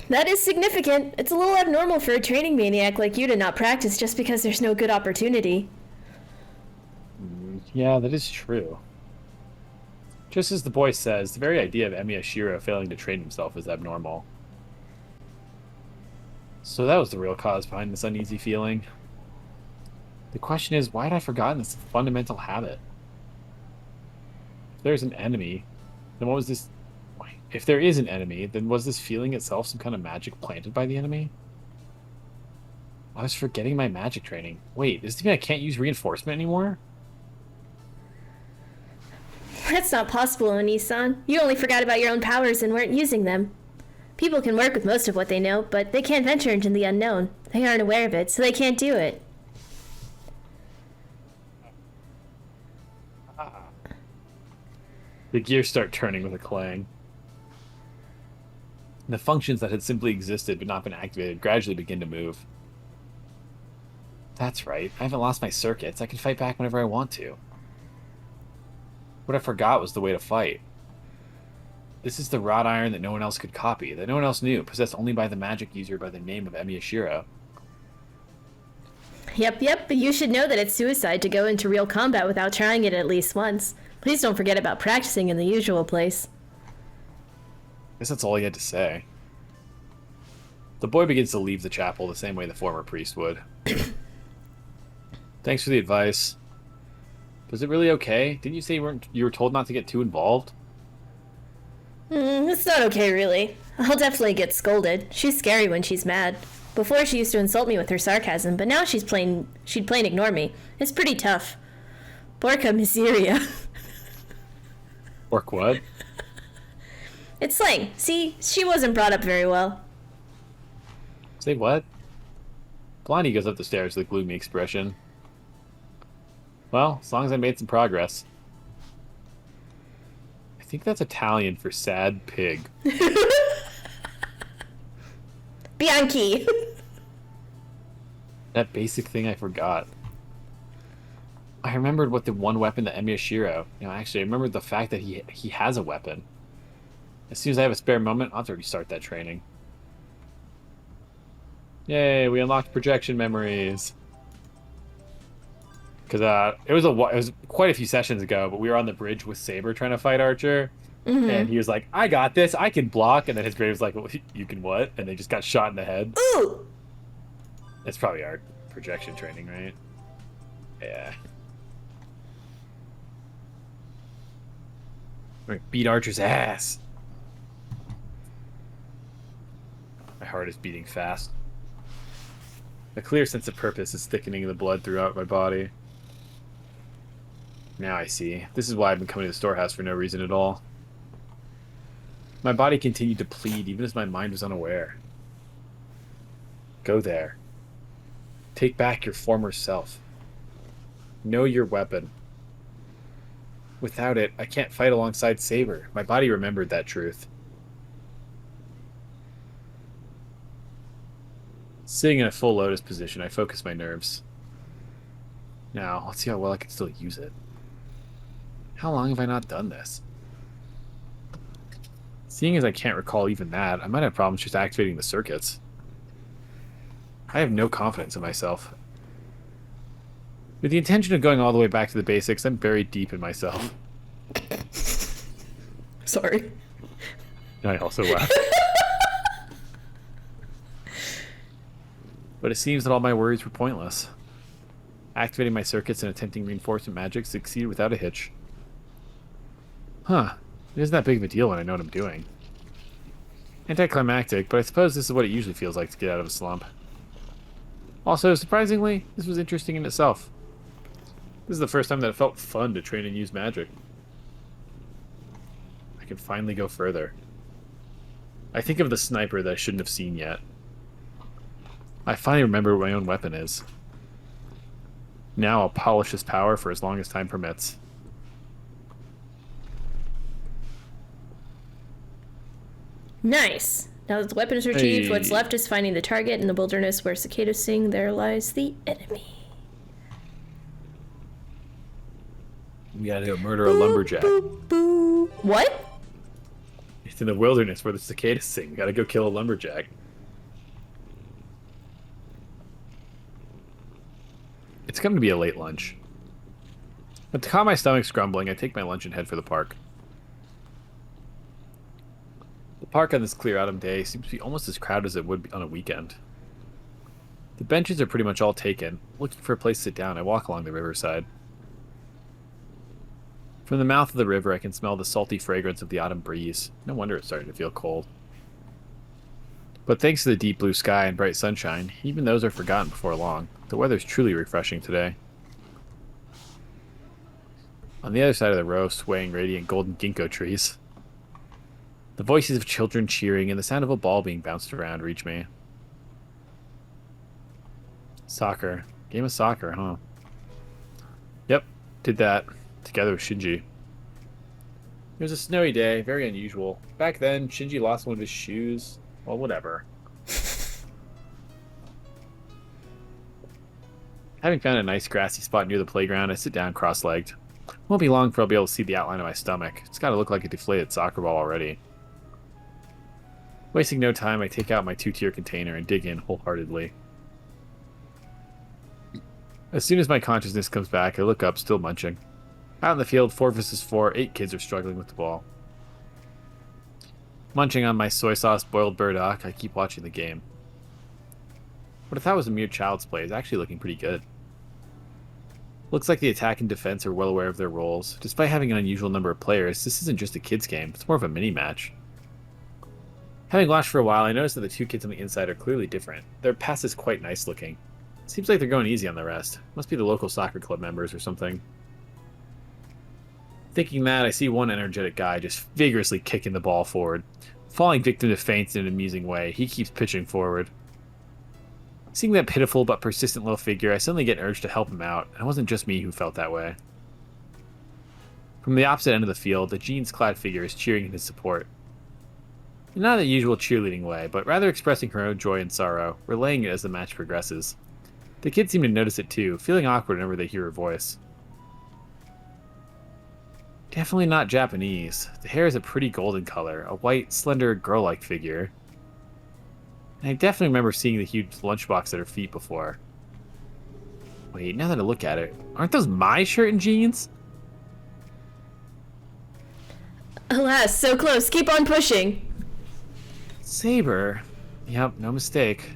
That is significant. It's a little abnormal for a training maniac like you to not practice just because there's no good opportunity. Yeah, that is true. Just as the boy says, the very idea of Emiya Shiro failing to train himself is abnormal. So that was the real cause behind this uneasy feeling. The question is, why had I forgotten this fundamental habit? If there's an enemy, then what was this... If there is an enemy, then was this feeling itself some kind of magic planted by the enemy? I was forgetting my magic training. Wait, does this mean I can't use reinforcement anymore? That's not possible, Oni-san. You only forgot about your own powers and weren't using them. People can work with most of what they know, but they can't venture into the unknown. They aren't aware of it, so they can't do it. The gears start turning with a clang. The functions that had simply existed but not been activated gradually begin to move. That's right, I haven't lost my circuits. I can fight back whenever I want to. What I forgot was the way to fight. This is the wrought iron that no one else could copy, that no one else knew, possessed only by the magic user by the name of Emiya Shiro. Yep, but you should know that it's suicide to go into real combat without trying it at least once. Please don't forget about practicing in the usual place. I guess that's all he had to say. The boy begins to leave the chapel the same way the former priest would. Thanks for the advice. Was it really okay? Didn't you say you were told not to get too involved? It's not okay, really. I'll definitely get scolded. She's scary when she's mad. Before she used to insult me with her sarcasm, but now she'd plain ignore me. It's pretty tough. Porca miseria. Orc what? It's slang. See, she wasn't brought up very well. Say what? Blondie goes up the stairs with a gloomy expression. Well, as long as I made some progress. I think that's Italian for sad pig. Bianchi. That basic thing I forgot. I remembered what the one weapon that Emiya Shiro... actually, I remembered the fact that he has a weapon. As soon as I have a spare moment, I'll have to restart that training. Yay, we unlocked projection memories. Because it was quite a few sessions ago, but we were on the bridge with Saber trying to fight Archer. And he was like, I got this, I can block. And then his grade was like, well, you can what? And they just got shot in the head. Ooh! That's probably our projection training, right? Yeah. We're gonna beat Archer's ass. My heart is beating fast. A clear sense of purpose is thickening the blood throughout my body. Now I see. This is why I've been coming to the storehouse for no reason at all. My body continued to plead even as my mind was unaware. Go there. Take back your former self. Know your weapon. Without it, I can't fight alongside Saber. My body remembered that truth. Sitting in a full lotus position, I focus my nerves. Now, let's see how well I can still use it. How long have I not done this? Seeing as I can't recall even that, I might have problems just activating the circuits. I have no confidence in myself. With the intention of going all the way back to the basics, I'm buried deep in myself. Sorry. I also laugh. But it seems that all my worries were pointless. Activating my circuits and attempting reinforcement magic succeeded without a hitch. Huh. It isn't that big of a deal when I know what I'm doing. Anticlimactic, but I suppose this is what it usually feels like to get out of a slump. Also, surprisingly, this was interesting in itself. This is the first time that it felt fun to train and use magic. I can finally go further. I think of the sniper that I shouldn't have seen yet. I finally remember what my own weapon is. Now I'll polish this power for as long as time permits. Nice. Now that the weapon is retrieved, what's Hey. left is finding the target in the wilderness where cicadas sing. There lies the enemy. We gotta go murder a lumberjack. Boop, boop. What? It's in the wilderness where the cicadas sing. We gotta go kill a lumberjack. It's come to be a late lunch. But to calm my stomach's grumbling, I take my lunch and head for the park. The park on this clear autumn day seems to be almost as crowded as it would be on a weekend. The benches are pretty much all taken. Looking for a place to sit down, I walk along the riverside. From the mouth of the river, I can smell the salty fragrance of the autumn breeze. No wonder it's starting to feel cold. But thanks to the deep blue sky and bright sunshine, even those are forgotten before long. The weather's truly refreshing today. On the other side of the row, swaying radiant golden ginkgo trees. The voices of children cheering and the sound of a ball being bounced around reach me. Soccer. Game of soccer, huh? Yep, did that. Together with Shinji. It was a snowy day, very unusual. Back then, Shinji lost one of his shoes. Well, whatever. Having found a nice grassy spot near the playground, I sit down cross-legged. Won't be long for I'll be able to see the outline of my stomach. It's gotta look like a deflated soccer ball already. Wasting no time, I take out my 2-tier container and dig in wholeheartedly. As soon as my consciousness comes back, I look up, still munching. Out in the field, 4 versus 4, 8 kids are struggling with the ball. Munching on my soy sauce boiled burdock, I keep watching the game. What I thought was a mere child's play is actually looking pretty good. Looks like the attack and defense are well aware of their roles. Despite having an unusual number of players, this isn't just a kids game, it's more of a mini-match. Having watched for a while, I noticed that the 2 kids on the inside are clearly different. Their pass is quite nice looking. Seems like they're going easy on the rest. Must be the local soccer club members or something. Thinking that, I see one energetic guy just vigorously kicking the ball forward. Falling victim to feints in an amusing way, he keeps pitching forward. Seeing that pitiful but persistent little figure, I suddenly get urged to help him out, and it wasn't just me who felt that way. From the opposite end of the field, the jeans-clad figure is cheering in his support. Not in the usual cheerleading way, but rather expressing her own joy and sorrow, relaying it as the match progresses. The kids seem to notice it too, feeling awkward whenever they hear her voice. Definitely not Japanese. The hair is a pretty golden color, a white, slender, girl-like figure. I definitely remember seeing the huge lunchbox at her feet before. Wait, now that I look at it, aren't those my shirt and jeans? Alas, so close. Keep on pushing. Saber. Yep, no mistake.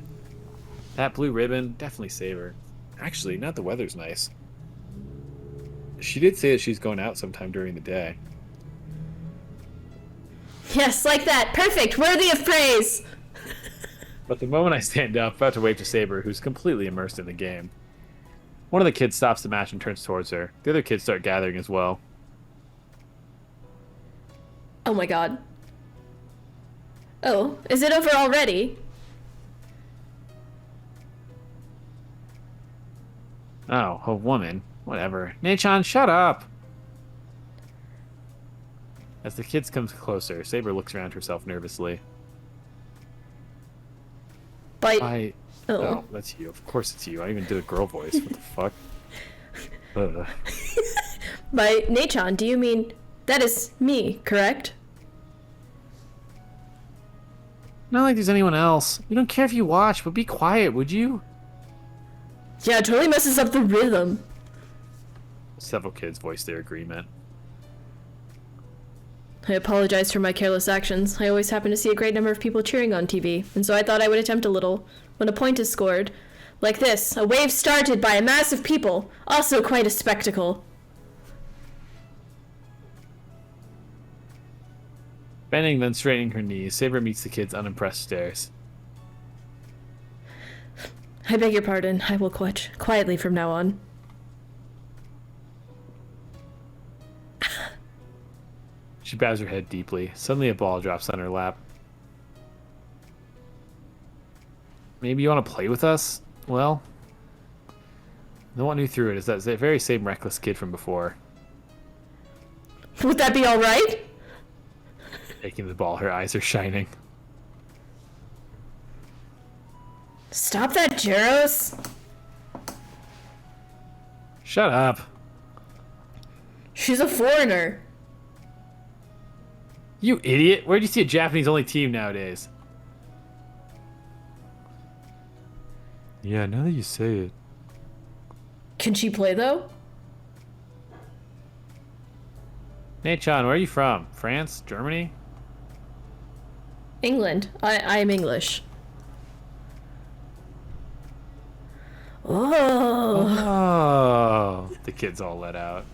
That blue ribbon, definitely Saber. Actually, now the weather's nice. She did say that she's going out sometime during the day. Yes, like that. Perfect. Worthy of praise. But the moment I stand up, about to wave to Saber, who's completely immersed in the game, one of the kids stops the match and turns towards her. The other kids start gathering as well. Oh my god. Oh, is it over already? Oh, a woman. Whatever. Nechan, shut up! As the kids come closer, Saber looks around herself nervously. Bite. Oh, that's you. Of course it's you. I even did a girl voice. What the fuck? Ugh. By Nechan, do you mean that is me, correct? Not like there's anyone else. We don't care if you watch, but be quiet, would you? Yeah, it totally messes up the rhythm. Several kids voice their agreement. I apologize for my careless actions. I always happen to see a great number of people cheering on TV, and so I thought I would attempt a little. When a point is scored, like this, a wave started by a mass of people, also quite a spectacle. Bending, then straightening her knees, Saber meets the kids' unimpressed stares. I beg your pardon. I will quit quietly from now on. She bows her head deeply. Suddenly a ball drops on her lap. Maybe you want to play with us? Well, the one who threw it is that very same reckless kid from before. Would that be alright? Taking the ball, her eyes are shining. Stop that, Jaros. Shut up. She's a foreigner. You idiot! Where'd you see a Japanese-only team nowadays? Yeah, now that you say it. Can she play, though? Nechan, where are you from? France? Germany? England. I am English. Oh. Oh. The kids all let out.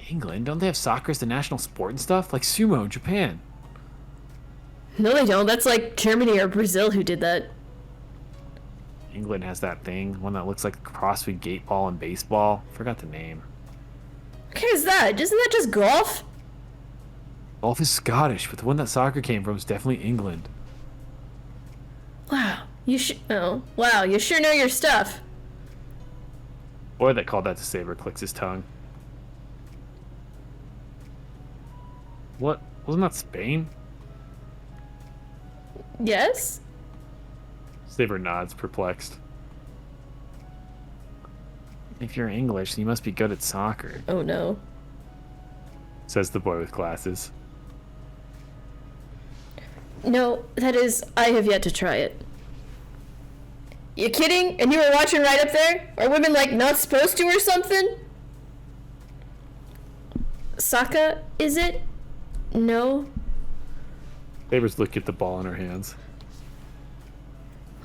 England? Don't they have soccer as the national sport and stuff? Like sumo in Japan. No, they don't. That's like Germany or Brazil who did that. England has that thing. One that looks like a cross between gate ball and baseball. Forgot the name. Okay, is that? Isn't that just golf? Golf is Scottish, but the one that soccer came from is definitely England. Wow. Wow, you sure know your stuff. Boy that called that to Saber clicks his tongue. What? Wasn't that Spain? Yes? Saber nods, perplexed. If you're English, you must be good at soccer, Oh no. says the boy with glasses. No, that is, I have yet to try it. You kidding? And you were watching right up there? Are women, like, not supposed to or something? Saka, is it? No. Saber's looking at the ball in her hands.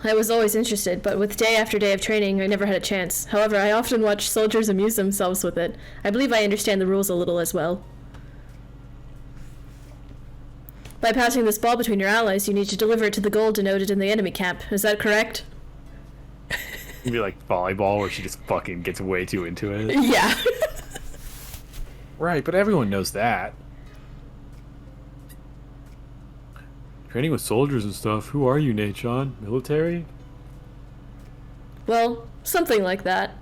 I was always interested, but with day after day of training, I never had a chance. However, I often watch soldiers amuse themselves with it. I believe I understand the rules a little as well. By passing this ball between your allies, you need to deliver it to the goal denoted in the enemy camp. Is that correct? It'd be like volleyball where she just fucking gets way too into it. Yeah. Right, but everyone knows that. Training with soldiers and stuff. Who are you, Nechan? Military? Well, something like that.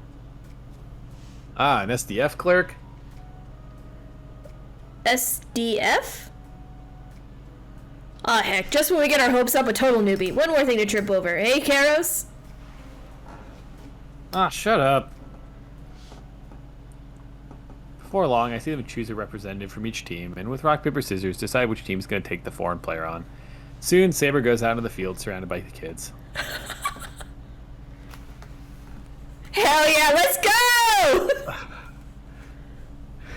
Ah, an SDF clerk? SDF? Ah, heck, just when we get our hopes up, a total newbie. One more thing to trip over, eh, Karos? Ah, shut up. Before long, I see them choose a representative from each team, and with rock, paper, scissors, decide which team is going to take the foreign player on. Soon, Saber goes out on the field, surrounded by the kids. Hell yeah, let's go!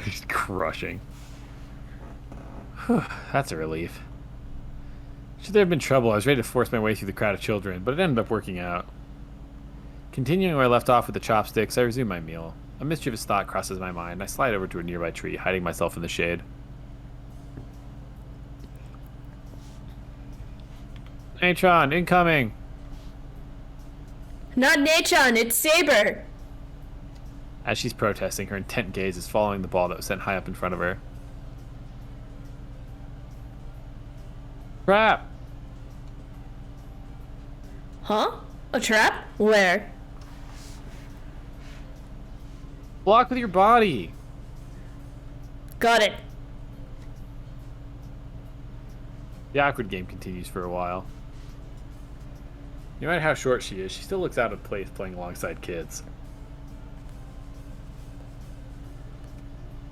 He's crushing. That's a relief. Should there have been trouble, I was ready to force my way through the crowd of children, but it ended up working out. Continuing where I left off with the chopsticks, I resume my meal. A mischievous thought crosses my mind. I slide over to a nearby tree, hiding myself in the shade. Natron, incoming! Not Nachon, it's Saber! As she's protesting, her intent gaze is following the ball that was sent high up in front of her. Crap! Huh? A trap? Where? Block with your body! Got it. The awkward game continues for a while. No matter how short she is, she still looks out of place playing alongside kids.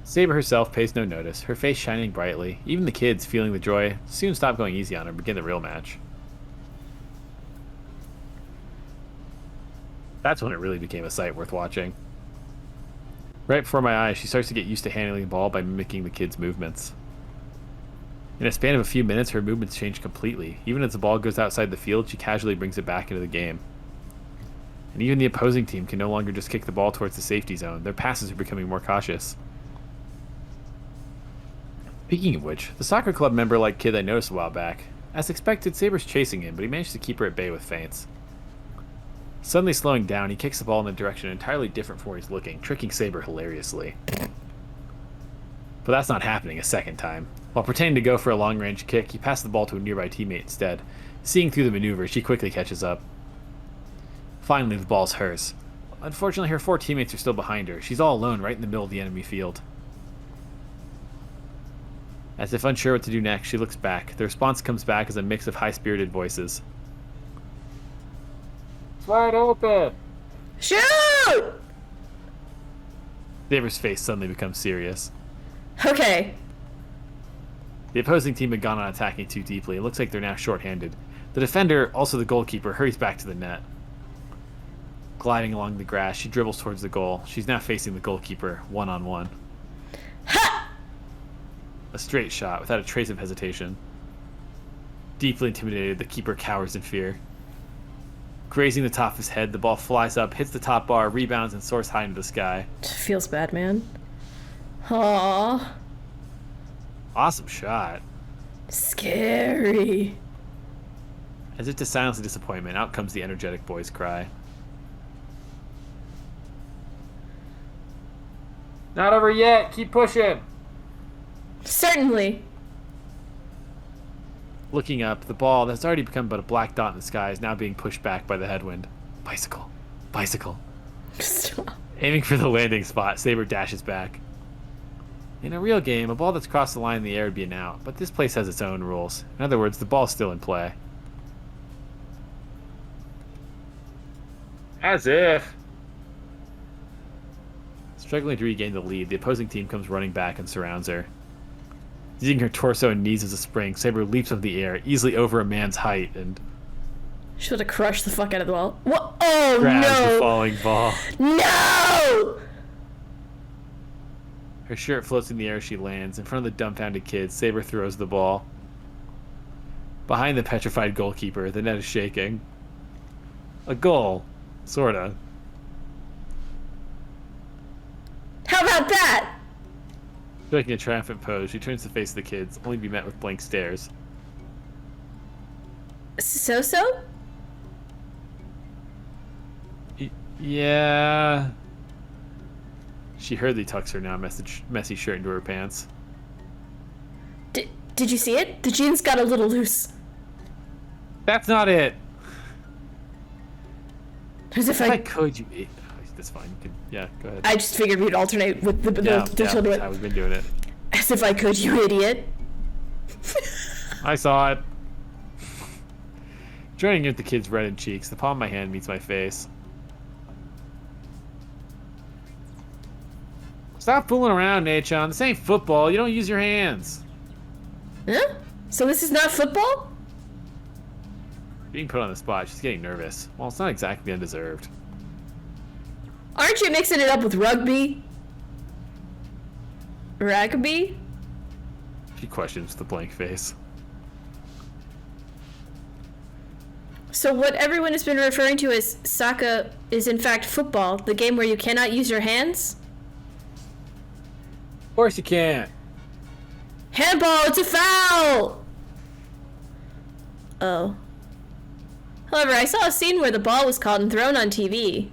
Saber herself pays no notice, her face shining brightly. Even the kids, feeling the joy, soon stop going easy on her and begin the real match. That's when it really became a sight worth watching. Right before my eyes, she starts to get used to handling the ball by mimicking the kids' movements. In a span of a few minutes, her movements change completely. Even as the ball goes outside the field, she casually brings it back into the game. And even the opposing team can no longer just kick the ball towards the safety zone. Their passes are becoming more cautious. Speaking of which, the soccer club member-like kid I noticed a while back. As expected, Saber's chasing him, but he managed to keep her at bay with feints. Suddenly slowing down, he kicks the ball in a direction entirely different from where he's looking, tricking Saber hilariously. But that's not happening a second time. While pretending to go for a long-range kick, he passes the ball to a nearby teammate instead. Seeing through the maneuver, she quickly catches up. Finally, the ball's hers. Unfortunately, her 4 teammates are still behind her. She's all alone right in the middle of the enemy field. As if unsure what to do next, she looks back. The response comes back as a mix of high-spirited voices. It's wide open! Shoot! Saber's face suddenly becomes serious. Okay. The opposing team had gone on attacking too deeply. It looks like they're now short-handed. The defender, also the goalkeeper, hurries back to the net. Gliding along the grass, she dribbles towards the goal. She's now facing the goalkeeper, one-on-one. Ha! A straight shot, without a trace of hesitation. Deeply intimidated, the keeper cowers in fear. Grazing the top of his head, the ball flies up, hits the top bar, rebounds, and soars high into the sky. Feels bad, man. Aww. Awesome shot. Scary. As if to silence the disappointment, out comes the energetic boy's cry. Not over yet! Keep pushing! Certainly. Looking up, the ball that's already become but a black dot in the sky is now being pushed back by the headwind. Bicycle. Bicycle. Stop. Aiming for the landing spot, Saber dashes back. In a real game, a ball that's crossed the line in the air would be an out, but this place has its own rules. In other words, the ball's still in play. As if. Struggling to regain the lead, the opposing team comes running back and surrounds her. Using her torso and knees as a spring, Saber leaps up the air, easily over a man's height, and She would have crushed the fuck out of the ball. What? Oh, grabs no! the falling ball. No! Her shirt floats in the air as she lands. In front of the dumbfounded kids, Saber throws the ball. Behind the petrified goalkeeper, the net is shaking. A goal. Sorta. How about that? Striking a triumphant pose, she turns to face the kids, only to be met with blank stares. So-so? Yeah. She hurriedly tucks her now messy shirt into her pants. Did you see it? The jeans got a little loose. That's not it! As if If I I could, you... That's fine. You can, yeah, go ahead. I just figured we'd alternate with the yeah, children. that's how we've been doing it. As if I could, you idiot. I saw it. Joining in with the kid's reddened cheeks, the palm of my hand meets my face. Stop fooling around, Nachon. This ain't football. You don't use your hands. Huh? So this is not football? Being put on the spot, she's getting nervous. Well, it's not exactly undeserved. Aren't you mixing it up with rugby? Rugby? She questions with a blank face. So what everyone has been referring to as soccer is in fact football, the game where you cannot use your hands? Of course you can't. Handball, it's a foul! Oh. However, I saw a scene where the ball was caught and thrown on TV.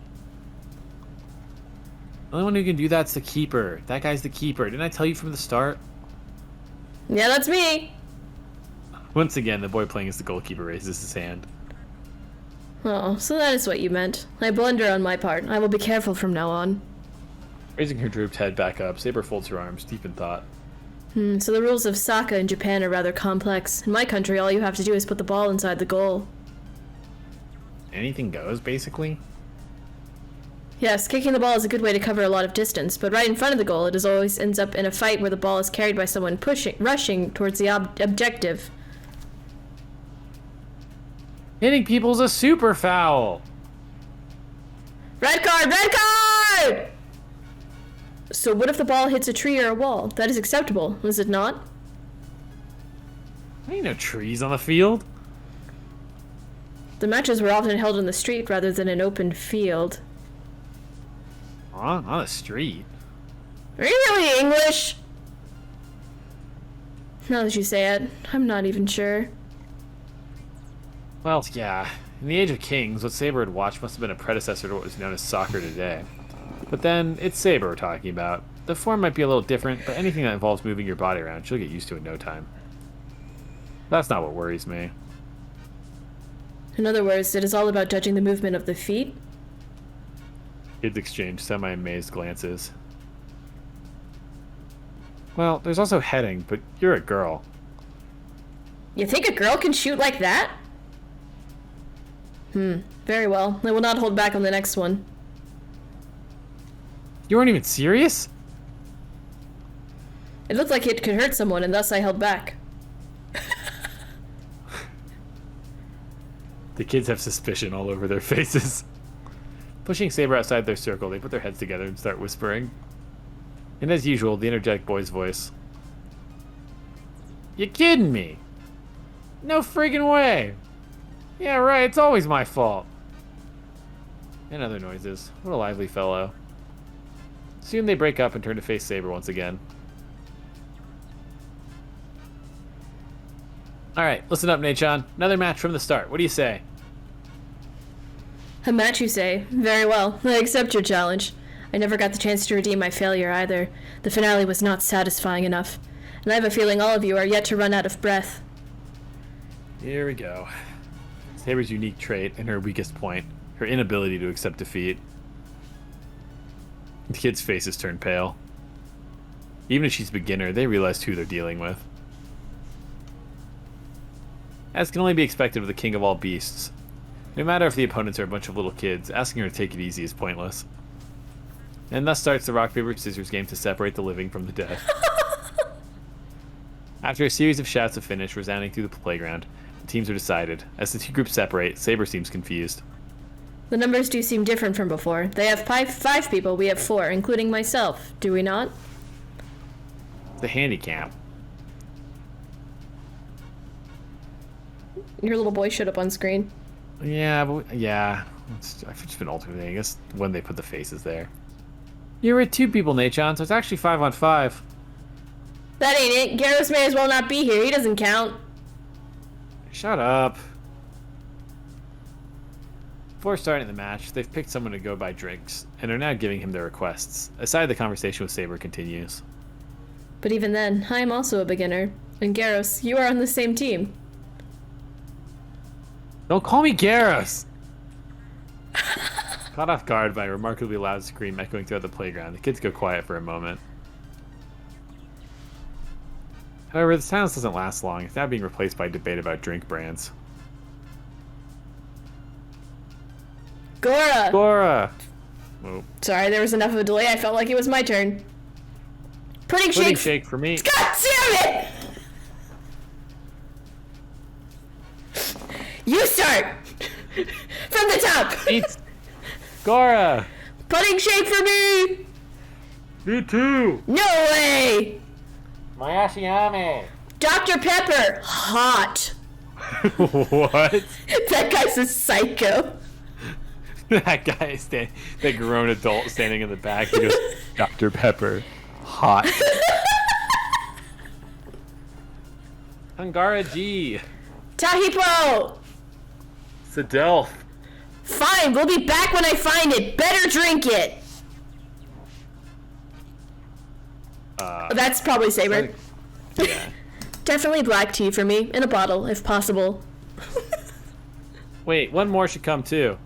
The only one who can do that's the keeper. That guy's the keeper. Didn't I tell you from the start? Yeah, that's me. Once again, the boy playing as the goalkeeper raises his hand. Oh, so that is what you meant. I blunder on my part. I will be careful from now on. Raising her drooped head back up, Saber folds her arms, deep in thought. So the rules of soccer in Japan are rather complex. In my country, all you have to do is put the ball inside the goal. Anything goes, basically? Yes, kicking the ball is a good way to cover a lot of distance, but right in front of the goal, it always ends up in a fight where the ball is carried by someone rushing towards the objective. Hitting people's a super foul! Red card! Red card! So what if the ball hits a tree or a wall? That is acceptable, is it not? There ain't no trees on the field. The matches were often held on the street rather than an open field. On the street? Are you really English? Now that you say it, I'm not even sure. Well, yeah. In the Age of Kings, what Saber had watched must have been a predecessor to what was known as soccer today. But then, it's Saber we're talking about. The form might be a little different, but anything that involves moving your body around, she'll get used to in no time. That's not what worries me. In other words, it is all about judging the movement of the feet? Kids exchange semi-amazed glances. Well, there's also heading, but you're a girl. You think a girl can shoot like that? Very well. I will not hold back on the next one. You weren't even serious? It looked like it could hurt someone, and thus I held back. The kids have suspicion all over their faces. Pushing Saber outside their circle, they put their heads together and start whispering. And as usual, the energetic boy's voice. You kidding me? No friggin' way! Yeah, right, it's always my fault. And other noises. What a lively fellow. Soon they break up and turn to face Saber once again. Alright, listen up, Nachon. Another match from the start. What do you say? A match, you say? Very well. I accept your challenge. I never got the chance to redeem my failure either. The finale was not satisfying enough. And I have a feeling all of you are yet to run out of breath. Here we go. Saber's unique trait and her weakest point, her inability to accept defeat. The kids' faces turn pale. Even if she's a beginner, they realized who they're dealing with. As can only be expected of the king of all beasts, no matter if the opponents are a bunch of little kids, asking her to take it easy is pointless. And thus starts the rock, paper, scissors game to separate the living from the dead. After a series of shouts of finish resounding through the playground, the teams are decided. As the two groups separate, Saber seems confused. The numbers do seem different from before. They have five people, we have 4, including myself. Do we not? The handicap. Your little boy showed up on screen. Yeah, but yeah. I've just been alternating. I guess when they put the faces there. You were at 2 people, Nachon, so it's actually 5-on-5. That ain't it. Garros may as well not be here. He doesn't count. Shut up. Before starting the match, they've picked someone to go buy drinks, and are now giving him their requests. Aside, the conversation with Saber continues. But even then, I am also a beginner. And Garros, you are on the same team. Don't call me Garros! Caught off guard by a remarkably loud scream echoing throughout the playground, the kids go quiet for a moment. However, the silence doesn't last long. It's now being replaced by a debate about drink brands. Gora! Gora! Oh. Sorry, there was enough of a delay. I felt like it was my turn. Pudding Pudding shake. shake for me. God damn it! You start! From the top! It's Gora. Pudding shake for me! Me too. No way! Mayashiame. Dr. Pepper! Hot! What? That guy's a psycho. That guy is that grown adult standing in the back. He goes, Dr. Pepper, hot. Angara G. Tahipo! Sadelf. Fine, we'll be back when I find it. Better drink it. That's probably Saber. Yeah. Definitely black tea for me, in a bottle, if possible. Wait, one more should come too.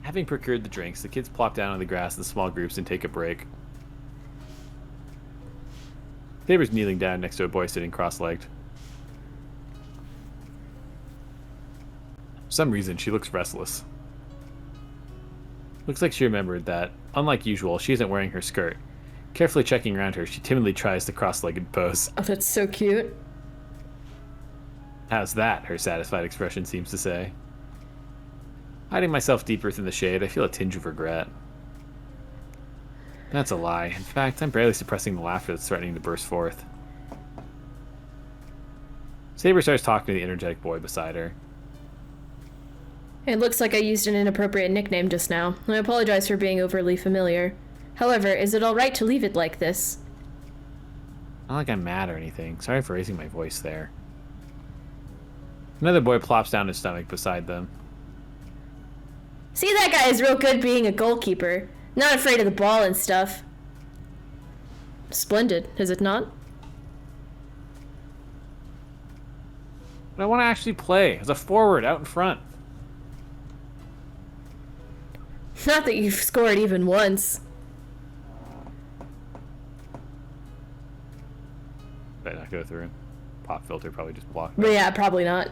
Having procured the drinks, the kids plop down on the grass in small groups and take a break. Saber's kneeling down next to a boy sitting cross-legged. For some reason, she looks restless. Looks like she remembered that, unlike usual, she isn't wearing her skirt. Carefully checking around her, she timidly tries the cross-legged pose. Oh, that's so cute. How's that? Her satisfied expression seems to say. Hiding myself deeper within the shade, I feel a tinge of regret. That's a lie. In fact, I'm barely suppressing the laughter that's threatening to burst forth. Saber starts talking to the energetic boy beside her. It looks like I used an inappropriate nickname just now. I apologize for being overly familiar. However, is it alright to leave it like this? Not like I'm mad or anything. Sorry for raising my voice there. Another boy plops down his stomach beside them. See, that guy is real good being a goalkeeper. Not afraid of the ball and stuff. Splendid, is it not? But I want to actually play as a forward out in front. Not that you've scored even once. Did I not go through? Pop filter probably just blocked. But yeah, probably not.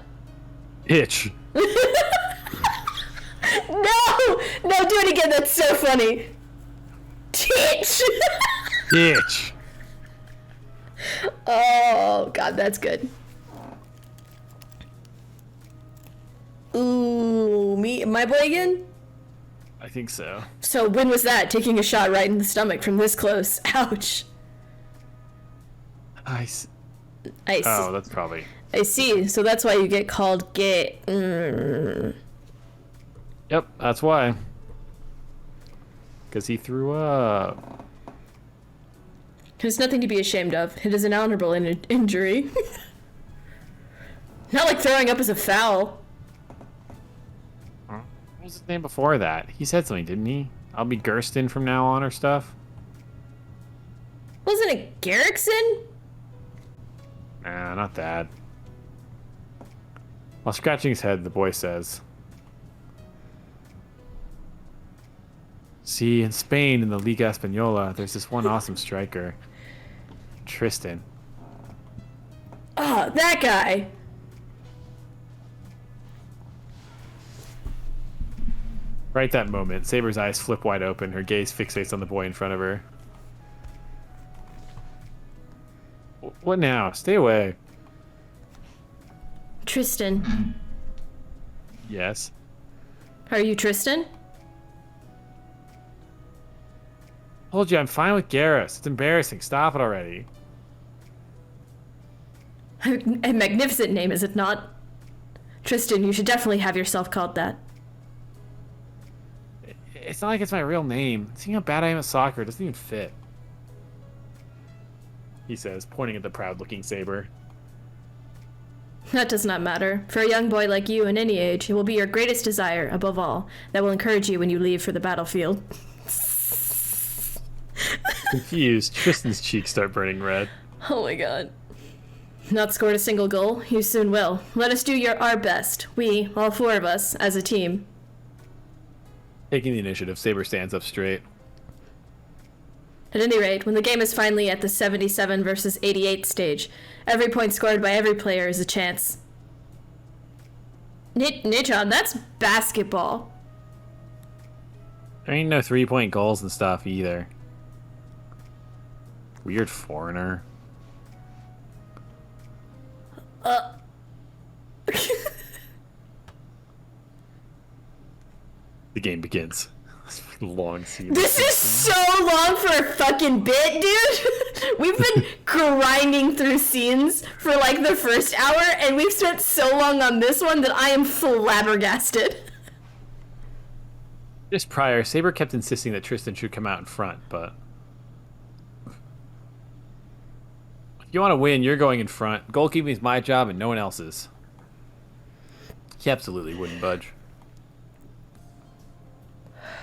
Itch. No! No, do it again, that's so funny. Teach! Itch. Oh, God, that's good. Ooh, my boy again? I think so. So when was that? Taking a shot right in the stomach from this close. Ouch. I see. Oh, that's probably. I see. So that's why you get called gay. Yep, that's why. Because he threw up. There's nothing to be ashamed of. It is an honorable injury. Not like throwing up is a foul. What was his name before that? He said something, didn't he? I'll be Gersten from now on or stuff. Wasn't it Garrickson? Nah, not that. While scratching his head, the boy says, See, in Spain, in the Liga Española, there's this one awesome striker. Tristan. Oh, that guy. Right that moment, Saber's eyes flip wide open, her gaze fixates on the boy in front of her. What now? Stay away. Tristan. Yes. Are you Tristan? Told you I'm fine with Garrus. It's embarrassing. Stop it already. A magnificent name, is it not? Tristan, you should definitely have yourself called that. It's not like it's my real name. Seeing how bad I am at soccer, it doesn't even fit. He says, pointing at the proud-looking Saber. That does not matter. For a young boy like you in any age, it will be your greatest desire, above all, that will encourage you when you leave for the battlefield. Confused, Tristan's cheeks start burning red. Oh my god. Not scored a single goal? You soon will. Let us do our best. We, all four of us, as a team. Taking the initiative, Saber stands up straight. At any rate, when the game is finally at the 77 versus 88 stage, every point scored by every player is a chance. Nichan, that's basketball. There ain't no 3-point goals and stuff either. Weird foreigner. The game begins. Long scene. This is so long for a fucking bit, dude. We've been grinding through scenes for like the first hour, and we've spent so long on this one that I am flabbergasted. Just prior, Saber kept insisting that Tristan should come out in front, but if you want to win, you're going in front. Goalkeeping is my job and no one else's. He absolutely wouldn't budge.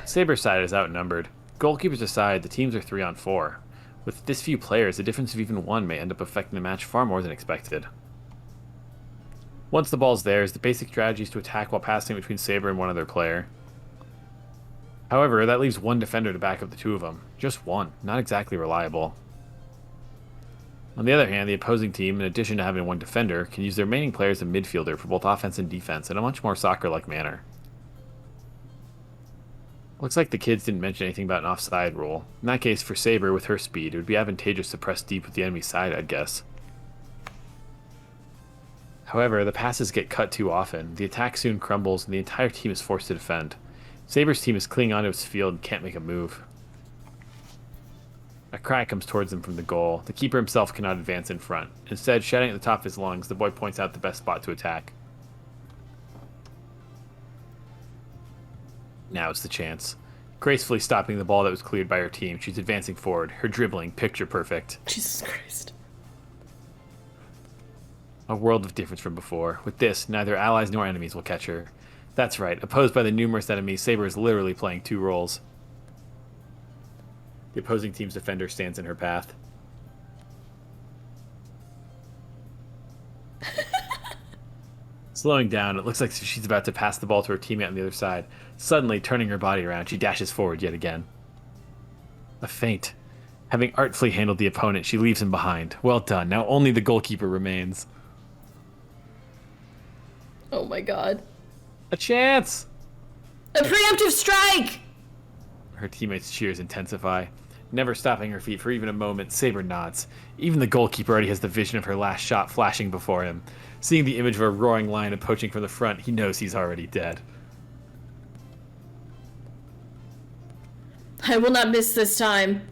Saber's side is outnumbered. Goalkeepers aside, the teams are 3-on-4. With this few players, the difference of even one may end up affecting the match far more than expected. Once the ball's theirs, the basic strategy is to attack while passing between Saber and one other player. However, that leaves one defender to back up the two of them. Just one, not exactly reliable. On the other hand, the opposing team, in addition to having one defender, can use their remaining player as a midfielder for both offense and defense in a much more soccer-like manner. Looks like the kids didn't mention anything about an offside rule. In that case, for Saber, with her speed, it would be advantageous to press deep with the enemy side, I'd guess. However, the passes get cut too often, the attack soon crumbles, and the entire team is forced to defend. Saber's team is clinging onto its field and can't make a move. A cry comes towards them from the goal. The keeper himself cannot advance in front. Instead, shouting at the top of his lungs, the boy points out the best spot to attack. Now it's the chance. Gracefully stopping the ball that was cleared by her team, she's advancing forward, her dribbling picture perfect. Jesus Christ. A world of difference from before. With this, neither allies nor enemies will catch her. That's right, opposed by the numerous enemies, Saber is literally playing two roles. The opposing team's defender stands in her path. Slowing down, it looks like she's about to pass the ball to her teammate on the other side. Suddenly, turning her body around, she dashes forward yet again. A feint. Having artfully handled the opponent, she leaves him behind. Well done, now only the goalkeeper remains. Oh my god. A chance! A preemptive strike! Her teammates' cheers intensify. Never stopping her feet for even a moment, Saber nods. Even the goalkeeper already has the vision of her last shot flashing before him. Seeing the image of a roaring lion approaching from the front, he knows he's already dead. I will not miss this time.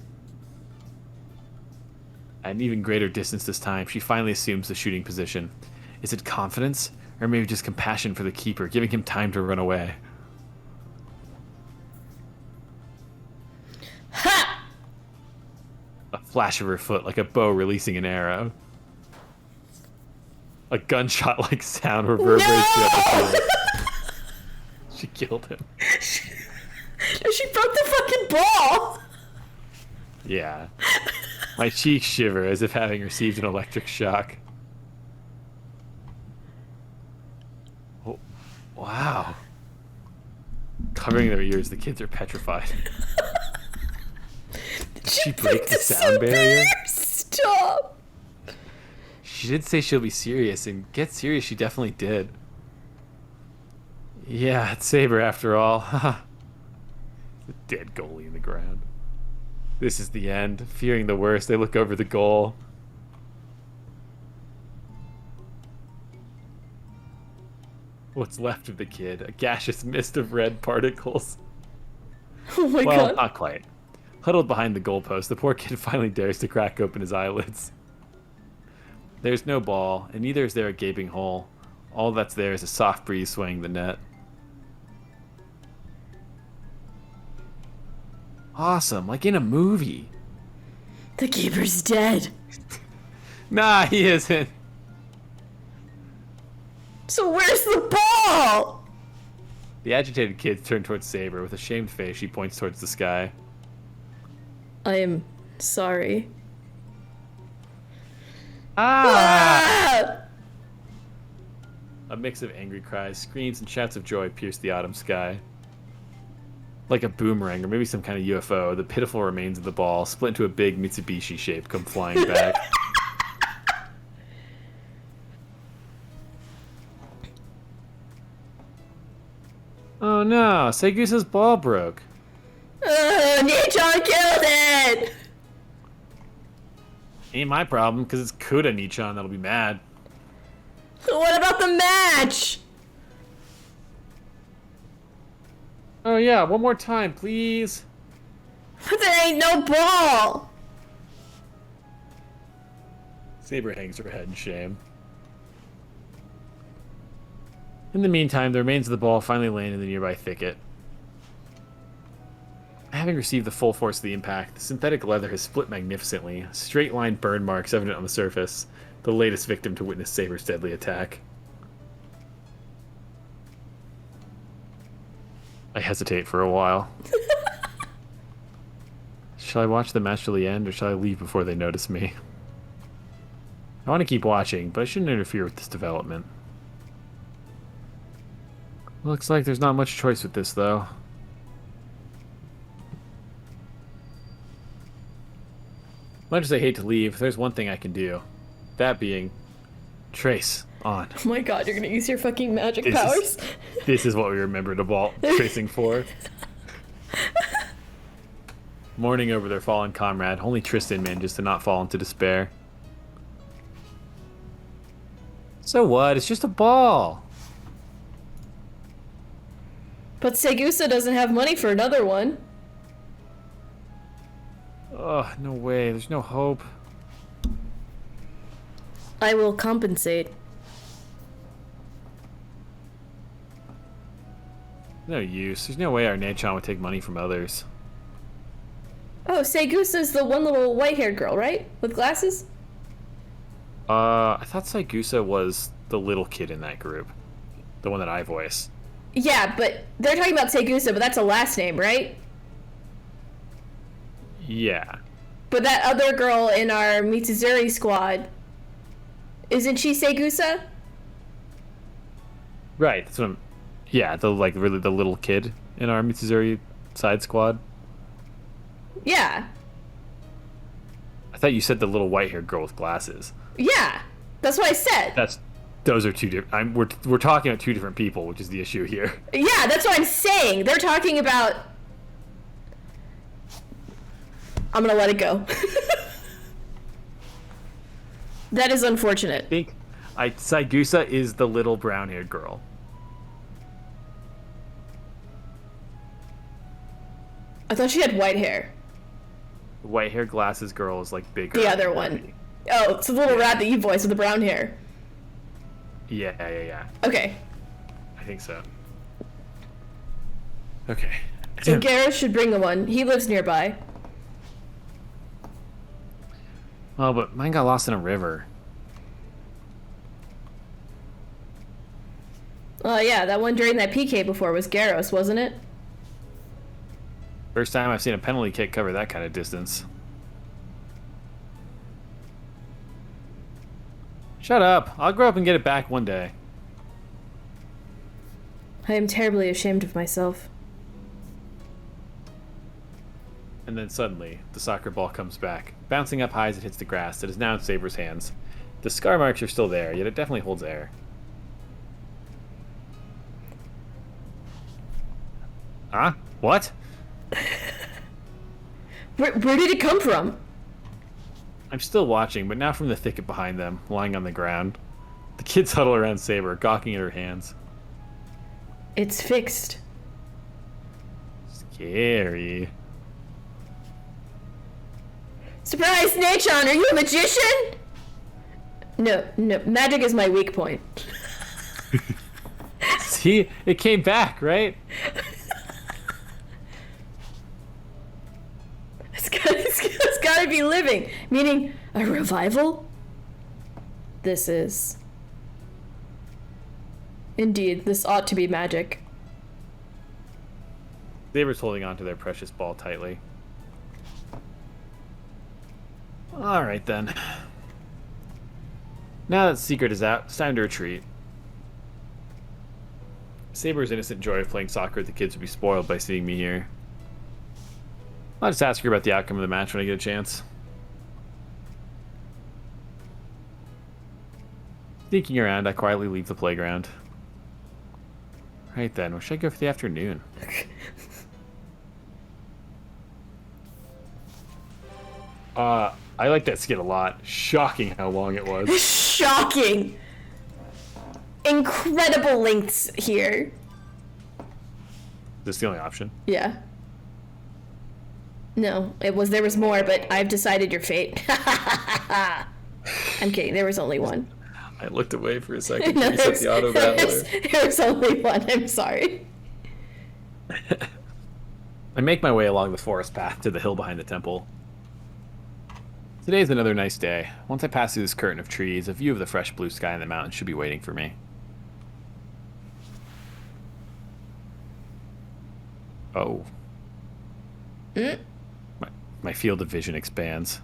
At an even greater distance this time, she finally assumes the shooting position. Is it confidence? Or maybe just compassion for the keeper, giving him time to run away? Ha! A flash of her foot like a bow releasing an arrow. A gunshot-like sound reverberates throughout the field. She killed him. She broke the fucking ball! Yeah. My cheeks shiver as if having received an electric shock. Oh, wow. Covering their ears, the kids are petrified. Did she break the sound barrier? Stop! She did say she'll be serious, and get serious she definitely did. Yeah, it's Saber after all. The dead goalie in the ground. This is the end. Fearing the worst, they look over the goal. What's left of the kid? A gaseous mist of red particles. Oh my Well, god. not quite. Huddled behind the goalpost, the poor kid finally dares to crack open his eyelids. There's no ball, and neither is there a gaping hole. All that's there is a soft breeze swaying the net. Awesome, like in a movie. The keeper's dead. Nah, he isn't. So where's the ball? The agitated kids turn towards Saber. With a shamed face, she points towards the sky. I am sorry. Ah! A mix of angry cries, screams, and shouts of joy pierce the autumn sky. Like a boomerang, or maybe some kind of UFO, the pitiful remains of the ball, split into a big Mitsubishi shape, come flying back. Oh no, Segusa's ball broke. Nichan killed it! Ain't my problem, because it's Kuda Nichan that'll be mad. What about the match? Oh yeah, one more time, please. But there ain't no ball! Saber hangs her head in shame. In the meantime, the remains of the ball finally land in the nearby thicket. Having received the full force of the impact, the synthetic leather has split magnificently, straight line burn marks evident on the surface, the latest victim to witness Saber's deadly attack. I hesitate for a while. Shall I watch the match till the end, or shall I leave before they notice me? I want to keep watching, but I shouldn't interfere with this development. Looks like there's not much choice with this, though. Much as I hate to leave, there's one thing I can do. That being, trace on. Oh my god, you're gonna use your fucking magic powers? This is what we remember the ball tracing for. Mourning over their fallen comrade, only Tristan manages to not fall into despair. So what? It's just a ball. But Segusa doesn't have money for another one. Oh, no way. There's no hope. I will compensate. No use. There's no way our Nechan would take money from others. Oh, Segusa's the one little white-haired girl, right? With glasses? I thought Saigusa was the little kid in that group. The one that I voice. Yeah, but they're talking about Segusa, but that's a last name, right? Yeah. But that other girl in our Mitsuzuri squad, isn't she Segusa? Right, that's what I'm... Yeah, the really the little kid in our Mitsuzuri side squad. Yeah. I thought you said the little white-haired girl with glasses. Yeah, that's what I said. Those are two different... We're talking about two different people, which is the issue here. Yeah, that's what I'm saying. They're talking about... I'm gonna let it go. That is unfortunate. I think Saigusa is the little brown-haired girl. I thought she had white hair. The white-haired glasses girl is like bigger. The other one. Oh, it's the little rat that you voiced with the brown hair. Yeah. Okay. I think so. Okay. So Garrus should bring the one. He lives nearby. Oh, but mine got lost in a river. Yeah, that one during that PK before was Garrus, wasn't it? First time I've seen a penalty kick cover that kind of distance. Shut up. I'll grow up and get it back one day. I am terribly ashamed of myself. And then suddenly, the soccer ball comes back, bouncing up high as it hits the grass. It is now in Saber's hands. The scar marks are still there, yet it definitely holds air. Huh? What? Where did it come from? I'm still watching, but now from the thicket behind them, lying on the ground. The kids huddle around Saber, gawking at her hands. It's fixed. Scary. Surprise, Nechan, are you a magician? No, magic is my weak point. See? It came back, right? It's gotta be living. Meaning, a revival? This is. Indeed, this ought to be magic. Saber's holding onto their precious ball tightly. Alright then. Now that the secret is out, it's time to retreat. Saber's innocent joy of playing soccer with the kids would be spoiled by seeing me here. I'll just ask her about the outcome of the match when I get a chance. Sneaking around, I quietly leave the playground. Right then, where should I go for the afternoon? I like that skit a lot. Shocking how long it was. Shocking! Incredible lengths here. Is this the only option? Yeah. No, there was more, but I've decided your fate. I'm kidding, there was only one. I looked away for a second No, to reset the auto battler. there was only one, I'm sorry. I make my way along the forest path to the hill behind the temple. Today is another nice day. Once I pass through this curtain of trees, a view of the fresh blue sky in the mountains should be waiting for me. Oh. My field of vision expands.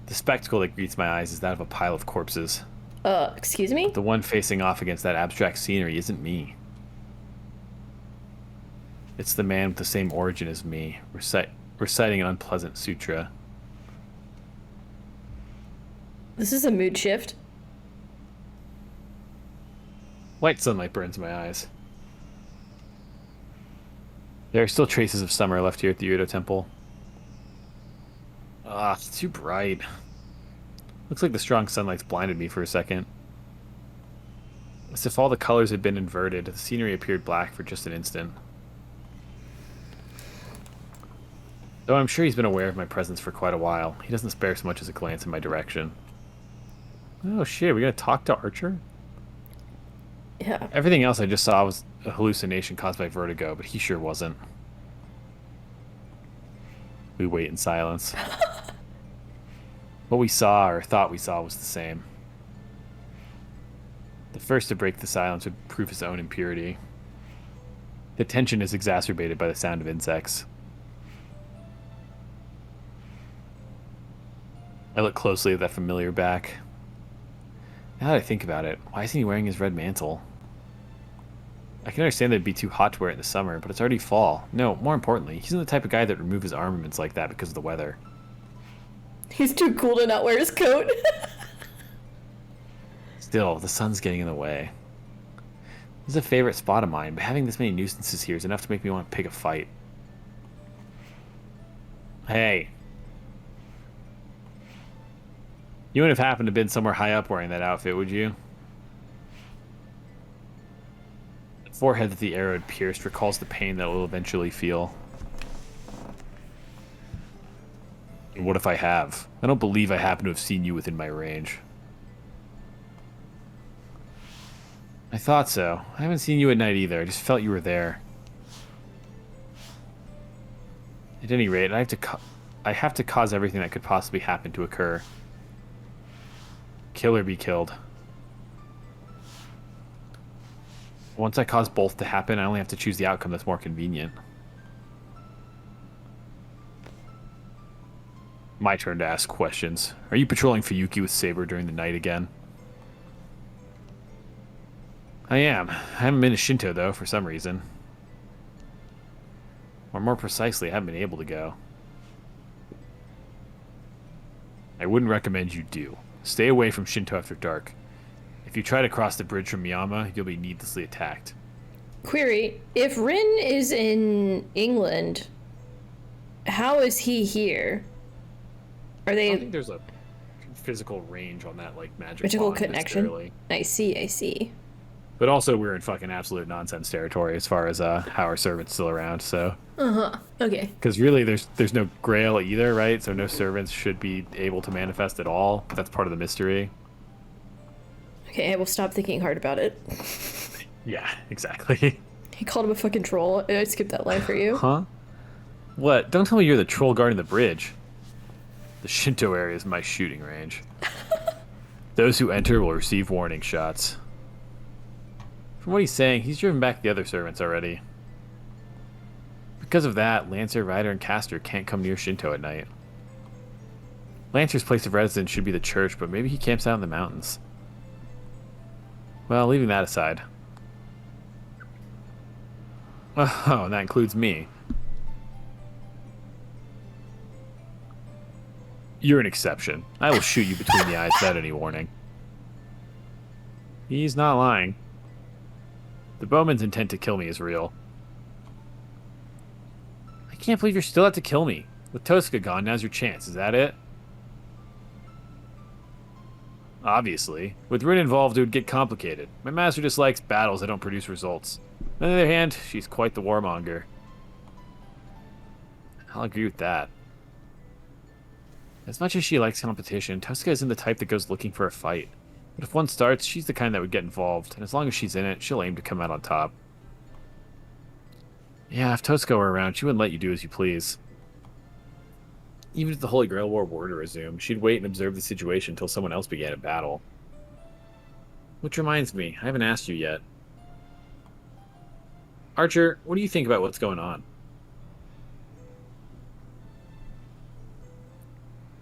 The spectacle that greets my eyes is that of a pile of corpses. Excuse me? The one facing off against that abstract scenery isn't me. It's the man with the same origin as me, reciting an unpleasant sutra. This is a mood shift. White sunlight burns my eyes. There are still traces of summer left here at the Yudo Temple. Ah, it's too bright. Looks like the strong sunlight's blinded me for a second. As if all the colors had been inverted, the scenery appeared black for just an instant. Though I'm sure he's been aware of my presence for quite a while, he doesn't spare so much as a glance in my direction. Oh shit, we gonna talk to Archer? Yeah. Everything else I just saw was a hallucination caused by vertigo, but he sure wasn't. We wait in silence. What we saw, or thought we saw, was the same. The first to break the silence would prove his own impurity. The tension is exacerbated by the sound of insects. I look closely at that familiar back. Now that I think about it, why isn't he wearing his red mantle? I can understand that it'd be too hot to wear it in the summer, but it's already fall. No, more importantly, he's not the type of guy that would remove his armaments like that because of the weather. He's too cool to not wear his coat. Still, the sun's getting in the way. This is a favorite spot of mine, but having this many nuisances here is enough to make me want to pick a fight. Hey. You wouldn't have happened to been somewhere high up wearing that outfit, would you? The forehead that the arrow had pierced recalls the pain that we'll eventually feel. And what if I have? I don't believe I happen to have seen you within my range. I thought so. I haven't seen you at night either. I just felt you were there. At any rate, I have to cause everything that could possibly happen to occur. Kill or be killed. Once I cause both to happen, I only have to choose the outcome that's more convenient. My turn to ask questions. Are you patrolling Fuyuki with Saber during the night again? I am. I haven't been to Shinto, though, for some reason. Or more precisely, I haven't been able to go. I wouldn't recommend you do. Stay away from Shinto after dark. If you try to cross the bridge from Miyama, you'll be needlessly attacked. Query, if Rin is in England, how is he here? Are I they don't think there's a physical range on that, like, magical bond connection? necessarily. I see. But also, we're in fucking absolute nonsense territory as far as how our servant's still around, so... Okay. Because really, there's no grail either, right? So no servants should be able to manifest at all. But that's part of the mystery. Okay, I will stop thinking hard about it. Yeah, exactly. He called him a fucking troll. I skipped that line for you. Huh? What? Don't tell me you're the troll guarding the bridge. The Shinto area is my shooting range. Those who enter will receive warning shots. From what he's saying, he's driven back the other servants already. Because of that, Lancer, Rider, and Caster can't come near Shinto at night. Lancer's place of residence should be the church, but maybe he camps out in the mountains. Well, leaving that aside. Oh, and that includes me. You're an exception. I will shoot you between the eyes without any warning. He's not lying. The bowman's intent to kill me is real. I can't believe you're still out to kill me. With Tosca gone, now's your chance. Is that it? Obviously. With Rin involved, it would get complicated. My master dislikes battles that don't produce results. On the other hand, she's quite the warmonger. I'll agree with that. As much as she likes competition, Tosca isn't the type that goes looking for a fight. But if one starts, she's the kind that would get involved, and as long as she's in it, she'll aim to come out on top. Yeah, if Tosca were around, she wouldn't let you do as you please. Even if the Holy Grail War were to resume, she'd wait and observe the situation until someone else began a battle. Which reminds me, I haven't asked you yet. Archer, what do you think about what's going on?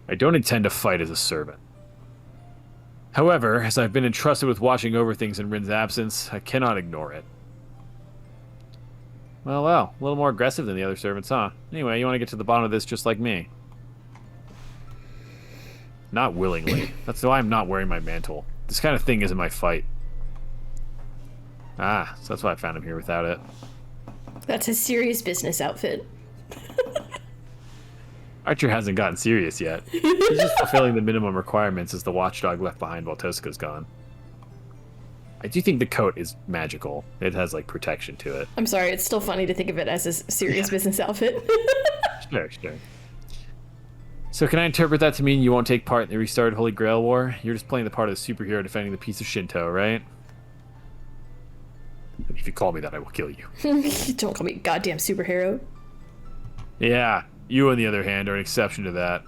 I don't intend to fight as a servant. However, as I've been entrusted with watching over things in Rin's absence, I cannot ignore it. Well, a little more aggressive than the other servants, huh? Anyway, you want to get to the bottom of this just like me. Not willingly. That's why I'm not wearing my mantle. This kind of thing isn't my fight. Ah, so that's why I found him here without it. That's a serious business outfit. Archer hasn't gotten serious yet. He's just fulfilling the minimum requirements as the watchdog left behind while Tosca's gone. I do think the coat is magical. It has, like, protection to it. I'm sorry, it's still funny to think of it as a serious business outfit. Sure. So can I interpret that to mean you won't take part in the restarted Holy Grail War? You're just playing the part of the superhero defending the piece of Shinto, right? If you call me that, I will kill you. Don't call me goddamn superhero. Yeah, you on the other hand are an exception to that.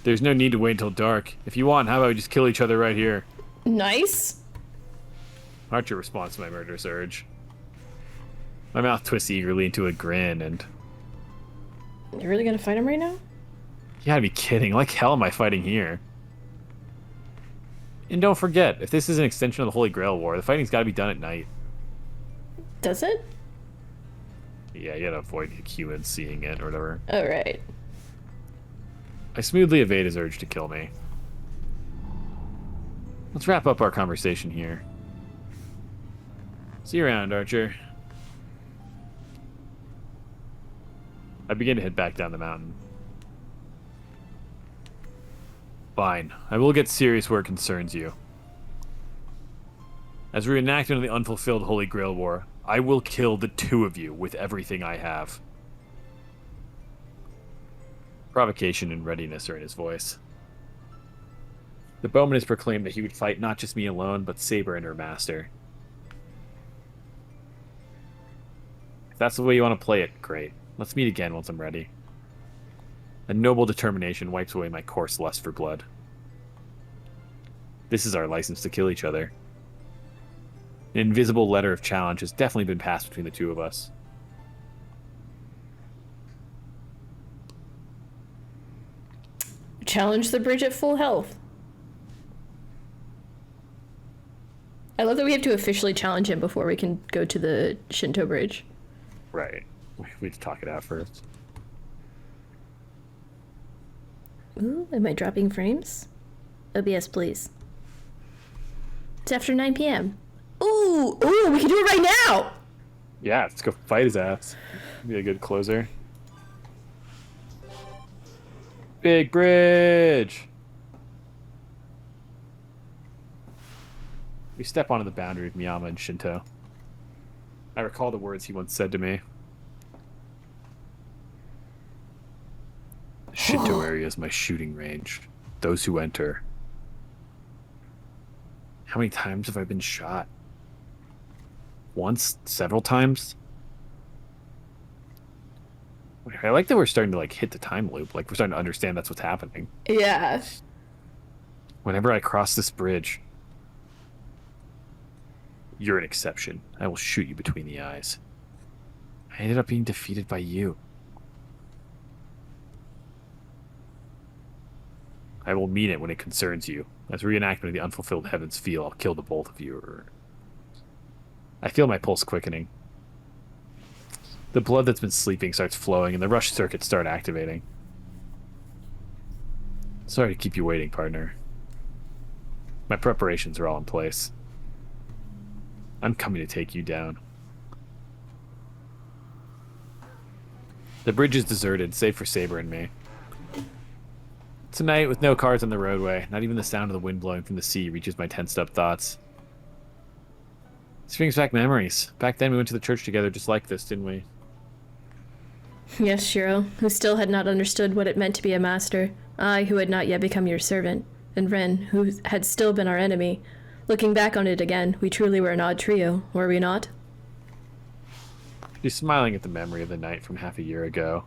There's no need to wait until dark. If you want, how about we just kill each other right here? Nice. Archer responds to my murderous urge. My mouth twists eagerly into a grin, and... You're really gonna fight him right now? You gotta be kidding. Like hell am I fighting here? And don't forget, if this is an extension of the Holy Grail War, the fighting's gotta be done at night. Does it? Yeah, you gotta avoid humans seeing it or whatever. Alright. I smoothly evade his urge to kill me. Let's wrap up our conversation here. See you around, Archer. I begin to head back down the mountain. Fine. I will get serious where it concerns you. As a reenactment of the unfulfilled Holy Grail War, I will kill the two of you with everything I have. Provocation and readiness are in his voice. The bowman has proclaimed that he would fight not just me alone, but Saber and her master. If that's the way you want to play it, great. Let's meet again once I'm ready. A noble determination wipes away my coarse lust for blood. This is our license to kill each other. An invisible letter of challenge has definitely been passed between the two of us. Challenge the bridge at full health. I love that we have to officially challenge him before we can go to the Shinto bridge. Right. We have to talk it out first. Ooh, am I dropping frames? OBS, please. It's after 9 p.m. Ooh, we can do it right now! Yeah, let's go fight his ass. Be a good closer. Big bridge! We step onto the boundary of Miyama and Shinto. I recall the words he once said to me. The Shinto area is my shooting range. Those who enter. How many times have I been shot? Once? Several times? I like that we're starting to like hit the time loop. Like we're starting to understand that's what's happening. Yeah. Whenever I cross this bridge, you're an exception. I will shoot you between the eyes. I ended up being defeated by you. I will mean it when it concerns you. As reenactment of the unfulfilled heavens feel, I'll kill the both of you. I feel my pulse quickening. The blood that's been sleeping starts flowing, and the rush circuits start activating. Sorry to keep you waiting, partner. My preparations are all in place. I'm coming to take you down. The bridge is deserted, save for Saber and me. Tonight, with no cars on the roadway, not even the sound of the wind blowing from the sea reaches my tensed-up thoughts. This brings back memories. Back then, we went to the church together just like this, didn't we? Yes, Shiro, who still had not understood what it meant to be a master. I, who had not yet become your servant. And Ren, who had still been our enemy. Looking back on it again, we truly were an odd trio, were we not? She's smiling at the memory of the night from half a year ago.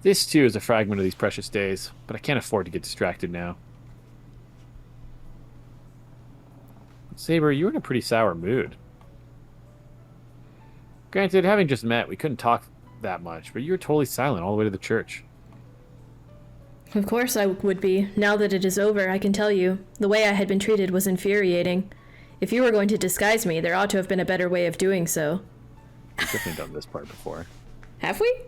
This, too, is a fragment of these precious days, but I can't afford to get distracted now. Saber, you're in a pretty sour mood. Granted, having just met, we couldn't talk that much, but you were totally silent all the way to the church. Of course I would be. Now that it is over, I can tell you, the way I had been treated was infuriating. If you were going to disguise me, there ought to have been a better way of doing so. We've definitely done this part before. Have we?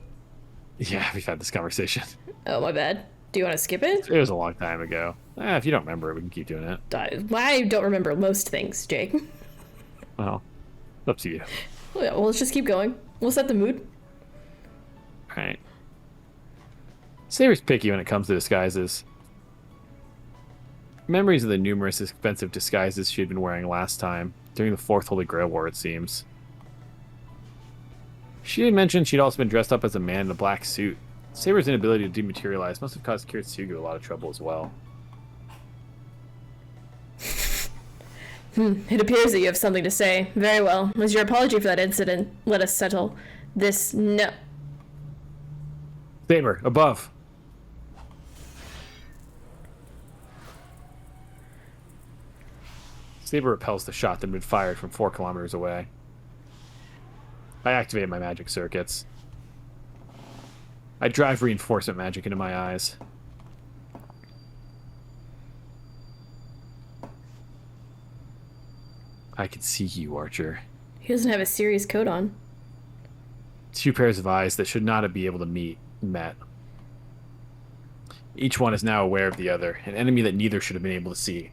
Yeah, we've had this conversation. Oh, my bad. Do you want to skip it? It was a long time ago. If you don't remember it, we can keep doing it. I don't remember most things, Jake. Well, up to you. Well, let's just keep going. We'll set the mood. Alright. Saber's picky when it comes to disguises. Memories of the numerous expensive disguises she had been wearing last time, during the Fourth Holy Grail War, it seems. She had mentioned she'd also been dressed up as a man in a black suit. Saber's inability to dematerialize must have caused Kiritsugu a lot of trouble as well. It appears that you have something to say. Very well. As your apology for that incident, let us settle this no... Saber, above! Saber repels the shot that had been fired from 4 kilometers away. I activate my magic circuits. I drive reinforcement magic into my eyes. I can see you, Archer. He doesn't have a serious coat on. 2 pairs of eyes that should not be able to met. Each one is now aware of the other, an enemy that neither should have been able to see.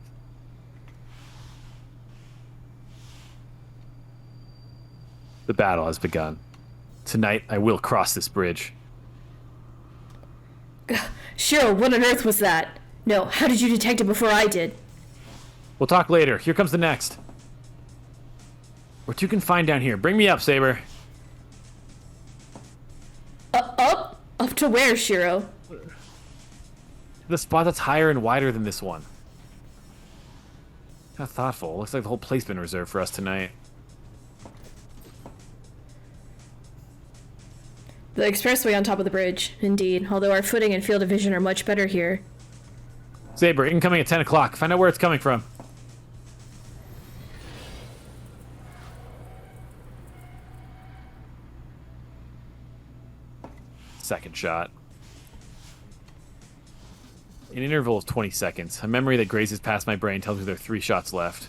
The battle has begun. Tonight, I will cross this bridge. Shiro, what on earth was that? No, how did you detect it before I did? We'll talk later. Here comes the next. We're too confined down here. Bring me up, Saber. Up? Up to where, Shiro? The spot that's higher and wider than this one. How thoughtful. Looks like the whole place been reserved for us tonight. The expressway on top of the bridge, indeed, although our footing and field of vision are much better here. Saber, incoming at 10 o'clock. Find out where it's coming from. Second shot. An interval of 20 seconds. A memory that grazes past my brain tells me there are 3 shots left.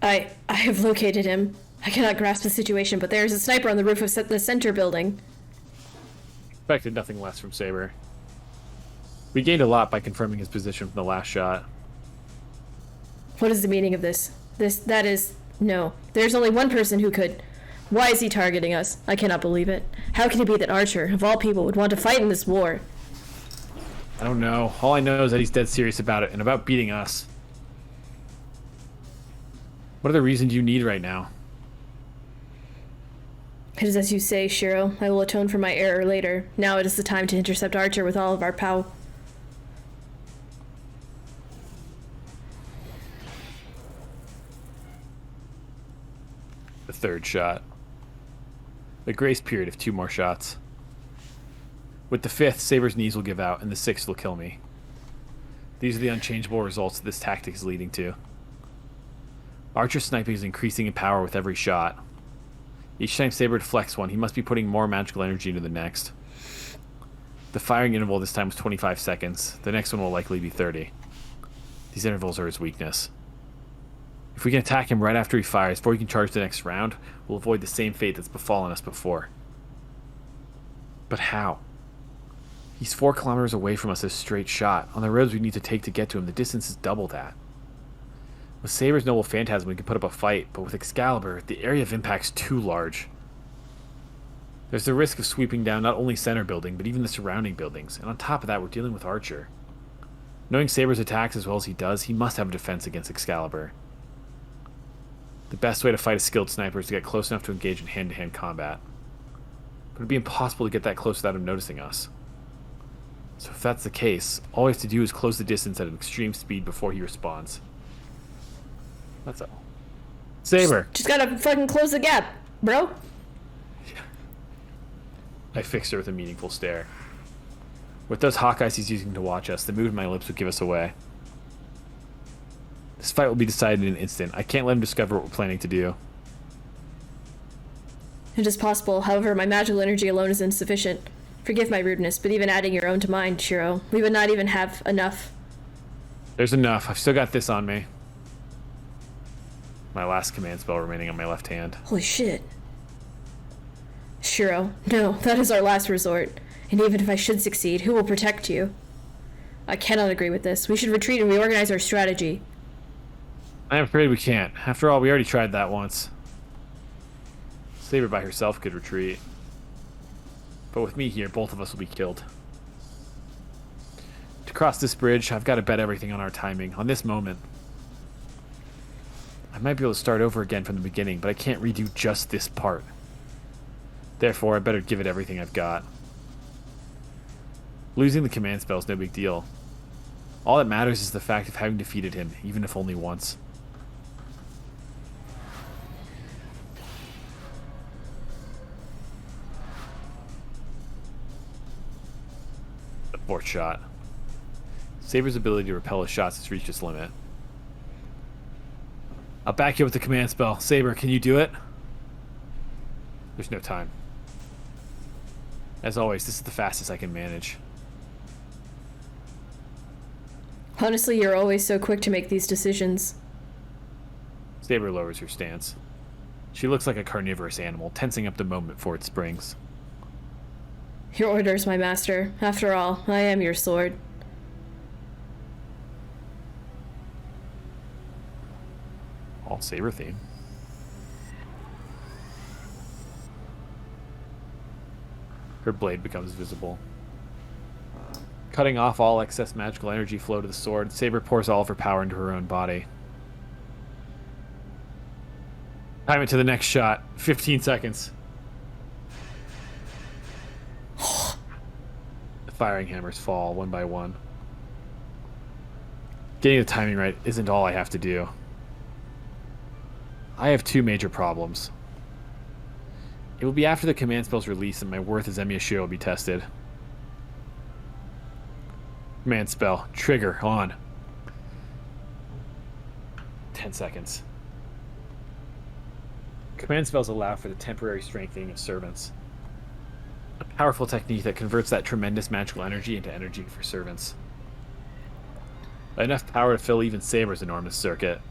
I have located him. I cannot grasp the situation, but there is a sniper on the roof of the center building. Expected nothing less from Saber. We gained a lot by confirming his position from the last shot. What is the meaning of this? No. There's only one person who could. Why is he targeting us? I cannot believe it. How can it be that Archer, of all people, would want to fight in this war? I don't know. All I know is that he's dead serious about it, and about beating us. What other reason do you need right now? It is as you say, Shiro. I will atone for my error later. Now it is the time to intercept Archer with all of our power. The third shot. A grace period of 2 more shots. With the 5th, Saber's knees will give out, and the 6th will kill me. These are the unchangeable results that this tactic is leading to. Archer's sniping is increasing in power with every shot. Each time Saber deflects one, he must be putting more magical energy into the next. The firing interval this time was 25 seconds. The next one will likely be 30. These intervals are his weakness. If we can attack him right after he fires, before he can charge the next round, we'll avoid the same fate that's befallen us before. But how? He's 4 kilometers away from us as a straight shot. On the roads we need to take to get to him, the distance is double that. With Saber's noble phantasm, we can put up a fight, but with Excalibur, the area of impact's too large. There's the risk of sweeping down not only center building, but even the surrounding buildings, and on top of that, we're dealing with Archer. Knowing Saber's attacks as well as he does, he must have a defense against Excalibur. The best way to fight a skilled sniper is to get close enough to engage in hand-to-hand combat. But it'd be impossible to get that close without him noticing us. So if that's the case, all we have to do is close the distance at an extreme speed before he responds. That's all. Saber! Just gotta fucking close the gap, bro. I fixed her with a meaningful stare. With those hawk eyes he's using to watch us, the movement of my lips would give us away. This fight will be decided in an instant. I can't let him discover what we're planning to do. It is possible, however, my magical energy alone is insufficient. Forgive my rudeness, but even adding your own to mine, Shiro, we would not even have enough. There's enough. I've still got this on me. My last command spell remaining on my left hand. Holy shit. Shiro, no, that is our last resort. And even if I should succeed, who will protect you? I cannot agree with this. We should retreat and reorganize our strategy. I'm afraid we can't. After all, we already tried that once. Saber by herself could retreat. But with me here, both of us will be killed. To cross this bridge, I've got to bet everything on our timing, on this moment. I might be able to start over again from the beginning, but I can't redo just this part. Therefore, I better give it everything I've got. Losing the command spell is no big deal. All that matters is the fact of having defeated him, even if only once. The fourth shot. Saber's ability to repel his shots has reached its limit. I'll back you up with the command spell. Saber, can you do it? There's no time. As always, this is the fastest I can manage. Honestly, you're always so quick to make these decisions. Saber lowers her stance. She looks like a carnivorous animal, tensing up the moment before it springs. Your orders, my master. After all, I am your sword. All Saber theme. Her blade becomes visible. Cutting off all excess magical energy flow to the sword, Saber pours all of her power into her own body. Time it to the next shot. 15 seconds. The firing hammers fall one by one. Getting the timing right isn't all I have to do. I have two major problems. It will be after the command spell's release and my worth as Emiya will be tested. Command spell. Trigger. On. 10 seconds. Command spells allow for the temporary strengthening of servants. A powerful technique that converts that tremendous magical energy into energy for servants. Enough power to fill even Saber's enormous circuit.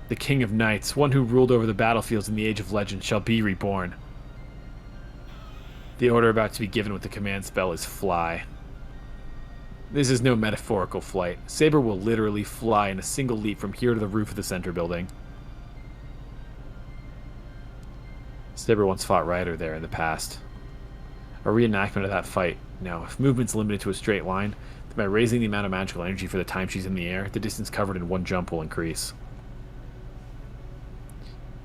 The King of Knights, one who ruled over the battlefields in the Age of Legend, shall be reborn. The order about to be given with the command spell is fly. This is no metaphorical flight. Saber will literally fly in a single leap from here to the roof of the center building. Saber once fought Ryder there in the past. A reenactment of that fight. Now, if movement's limited to a straight line, then by raising the amount of magical energy for the time she's in the air, the distance covered in one jump will increase.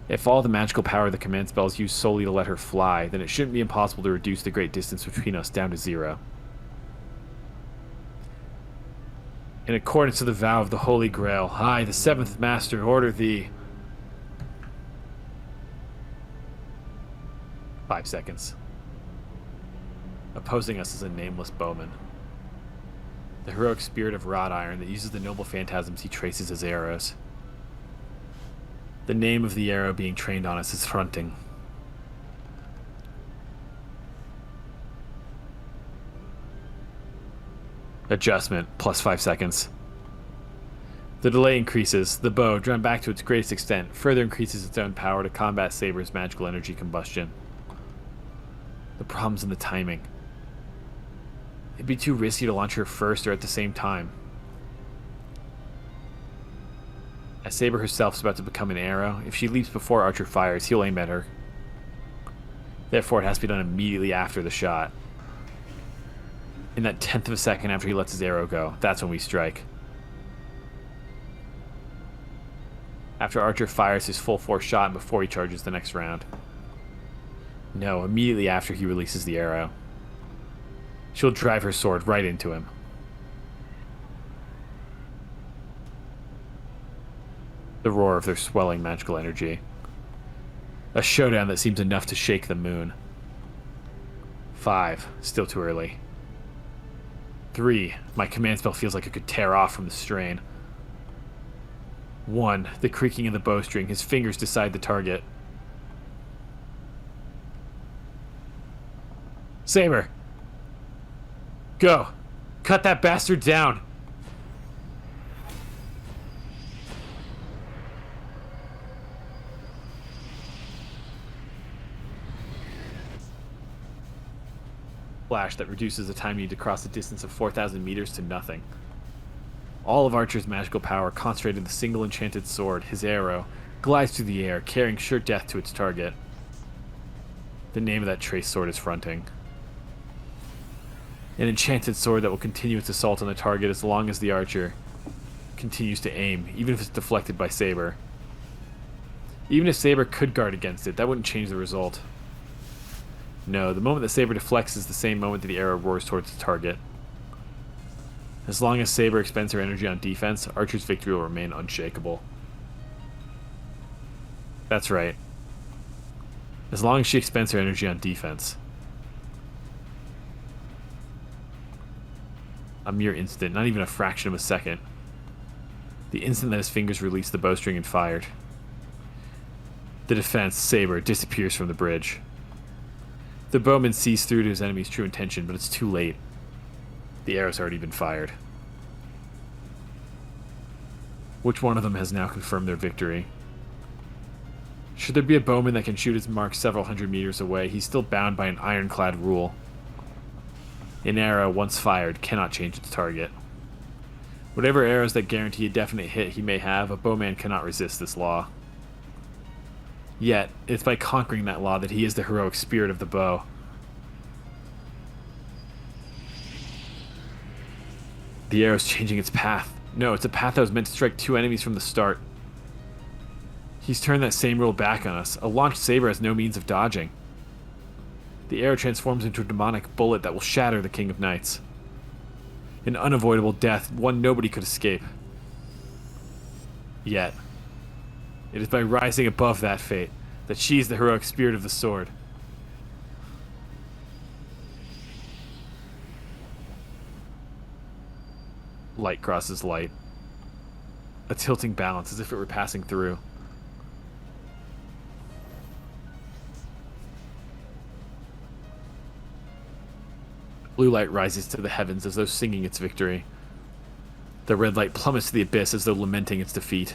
If all the magical power of the command spell is used solely to let her fly, then it shouldn't be impossible to reduce the great distance between us down to 0. In accordance to the vow of the Holy Grail, I, the 7th Master, order thee... 5 seconds. Opposing us is a nameless bowman. The heroic spirit of wrought iron that uses the noble phantasms he traces as arrows. The name of the arrow being trained on us is fronting. Adjustment, plus 5 seconds. The delay increases. The bow, drawn back to its greatest extent, further increases its own power to combat Saber's magical energy combustion. The problem's in the timing. It'd be too risky to launch her first or at the same time. As Saber herself is about to become an arrow, if she leaps before Archer fires, he'll aim at her. Therefore, it has to be done immediately after the shot. In that 10th of a second after he lets his arrow go, that's when we strike. After Archer fires his full force shot and before he charges the next round. No, immediately after he releases the arrow. She'll drive her sword right into him. The roar of their swelling magical energy. A showdown that seems enough to shake the moon. 5. Still too early. 3. My command spell feels like it could tear off from the strain. 1. The creaking of the bowstring. His fingers decide the target. Saber! Go! Cut that bastard down! Flash that reduces the time needed to cross a distance of 4,000 meters to nothing. All of Archer's magical power concentrated in the single enchanted sword, his arrow, glides through the air, carrying sure death to its target. The name of that trace sword is Fronting. An enchanted sword that will continue its assault on the target as long as the archer continues to aim, even if it's deflected by Saber. Even if Saber could guard against it, that wouldn't change the result. No, the moment that Saber deflects is the same moment that the arrow roars towards the target. As long as Saber expends her energy on defense, Archer's victory will remain unshakable. That's right. As long as she expends her energy on defense. A mere instant, not even a fraction of a second. The instant that his fingers released the bowstring and fired. The defense, Saber, disappears from the bridge. The bowman sees through to his enemy's true intention, but it's too late. The arrow's already been fired. Which one of them has now confirmed their victory? Should there be a bowman that can shoot his mark several hundred meters away, he's still bound by an ironclad rule. An arrow, once fired, cannot change its target. Whatever arrows that guarantee a definite hit he may have, a bowman cannot resist this law. Yet, it's by conquering that law that he is the heroic spirit of the bow. The arrow's changing its path. No, it's a path that was meant to strike 2 enemies from the start. He's turned that same rule back on us. A launched saber has no means of dodging. The arrow transforms into a demonic bullet that will shatter the King of Knights. An unavoidable death, one nobody could escape. Yet, it is by rising above that fate that she is the heroic spirit of the sword. Light crosses light. A tilting balance as if it were passing through. Blue light rises to the heavens as though singing its victory. The red light plummets to the abyss as though lamenting its defeat.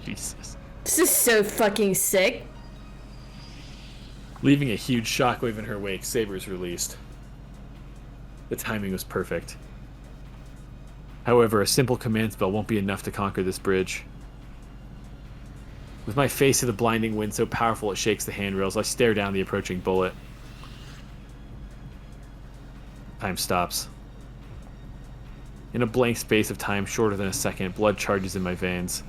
Jesus. This is so fucking sick. Leaving a huge shockwave in her wake, Saber is released. The timing was perfect. However, a simple command spell won't be enough to conquer this bridge. With my face to the blinding wind so powerful it shakes the handrails, I stare down the approaching bullet. Time stops. In a blank space of time shorter than a second, blood charges in my veins.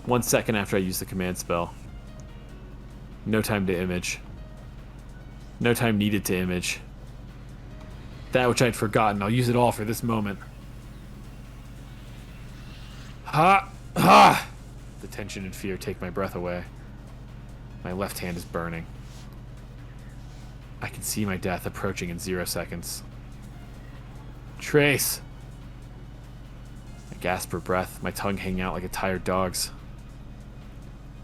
1 second after I use the command spell. No time to image. No time needed to image. That which I'd forgotten, I'll use it all for this moment. Ha! Ha! The tension and fear take my breath away. My left hand is burning. I can see my death approaching in 0 seconds. Trace! I gasp for breath, my tongue hanging out like a tired dog's.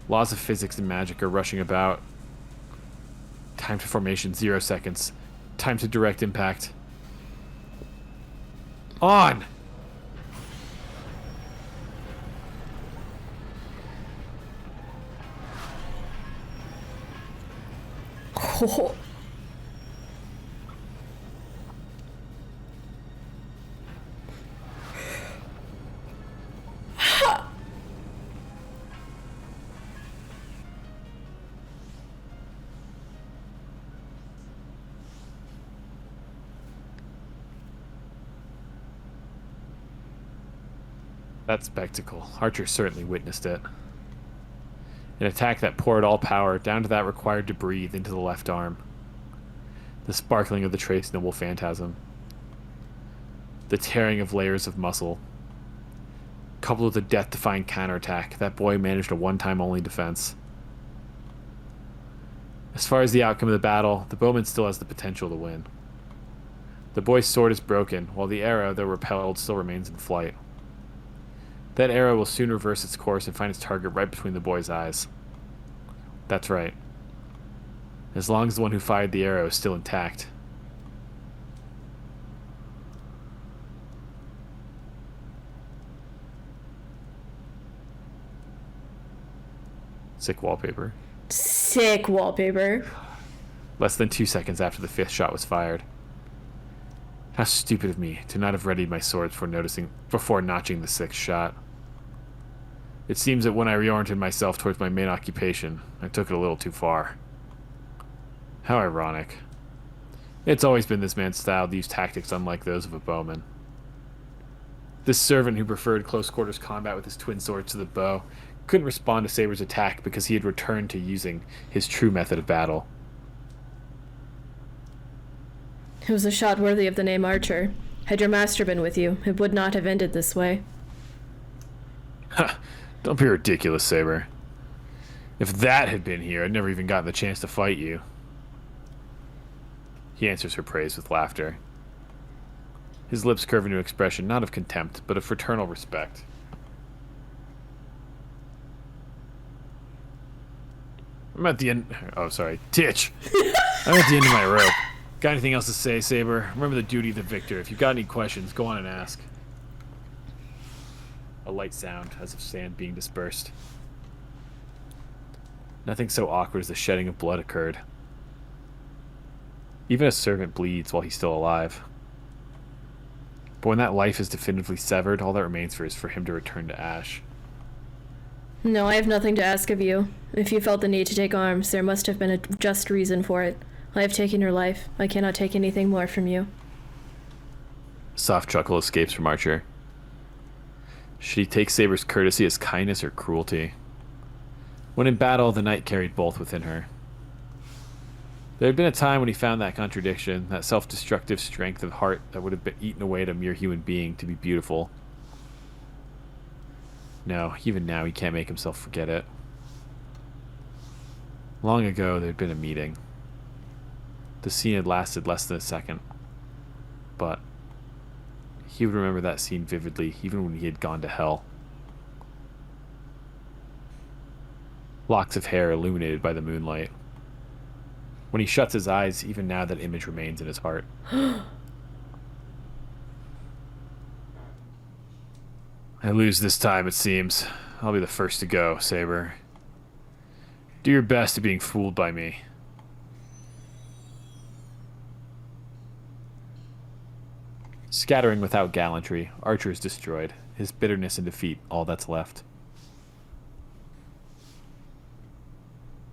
Laws of physics and magic are rushing about. Time to formation, 0 seconds. Time to direct impact. On! Oh. That spectacle. Archer certainly witnessed it. An attack that poured all power, down to that required to breathe, into the left arm. The sparkling of the trace noble phantasm. The tearing of layers of muscle. Coupled with a death-defying counterattack, that boy managed a one-time-only defense. As far as the outcome of the battle, the bowman still has the potential to win. The boy's sword is broken, while the arrow, though repelled, still remains in flight. That arrow will soon reverse its course and find its target right between the boy's eyes. That's right. As long as the one who fired the arrow is still intact. Sick wallpaper. Sick wallpaper. Less than 2 seconds after the 5th shot was fired. How stupid of me to not have readied my sword before notching the 6th shot. It seems that when I reoriented myself towards my main occupation, I took it a little too far. How ironic. It's always been this man's style to use tactics unlike those of a bowman. This servant who preferred close-quarters combat with his twin swords to the bow couldn't respond to Saber's attack because he had returned to using his true method of battle. It was a shot worthy of the name Archer. Had your master been with you, it would not have ended this way. Ha! Don't be ridiculous, Saber. If that had been here, I'd never even gotten the chance to fight you. He answers her praise with laughter. His lips curve into an expression not of contempt, but of fraternal respect. I'm at the end... Oh, sorry. Titch! I'm at the end of my rope. Got anything else to say, Saber? Remember the duty of the victor. If you've got any questions, go on and ask. A light sound, as of sand being dispersed. Nothing so awkward as the shedding of blood occurred. Even a servant bleeds while he's still alive. But when that life is definitively severed, all that remains is for him to return to ash. No, I have nothing to ask of you. If you felt the need to take arms, there must have been a just reason for it. I have taken your life. I cannot take anything more from you. A soft chuckle escapes from Archer. Should he take Saber's courtesy as kindness or cruelty? When in battle, the knight carried both within her. There had been a time when he found that contradiction, that self-destructive strength of heart that would have been eaten away at a mere human being, to be beautiful. No, even now he can't make himself forget it. Long ago, there had been a meeting. The scene had lasted less than a second. But he would remember that scene vividly, even when he had gone to hell. Locks of hair illuminated by the moonlight. When he shuts his eyes, even now that image remains in his heart. I lose this time, it seems. I'll be the first to go, Saber. Do your best at being fooled by me. Scattering without gallantry, Archer is destroyed. His bitterness and defeat, all that's left.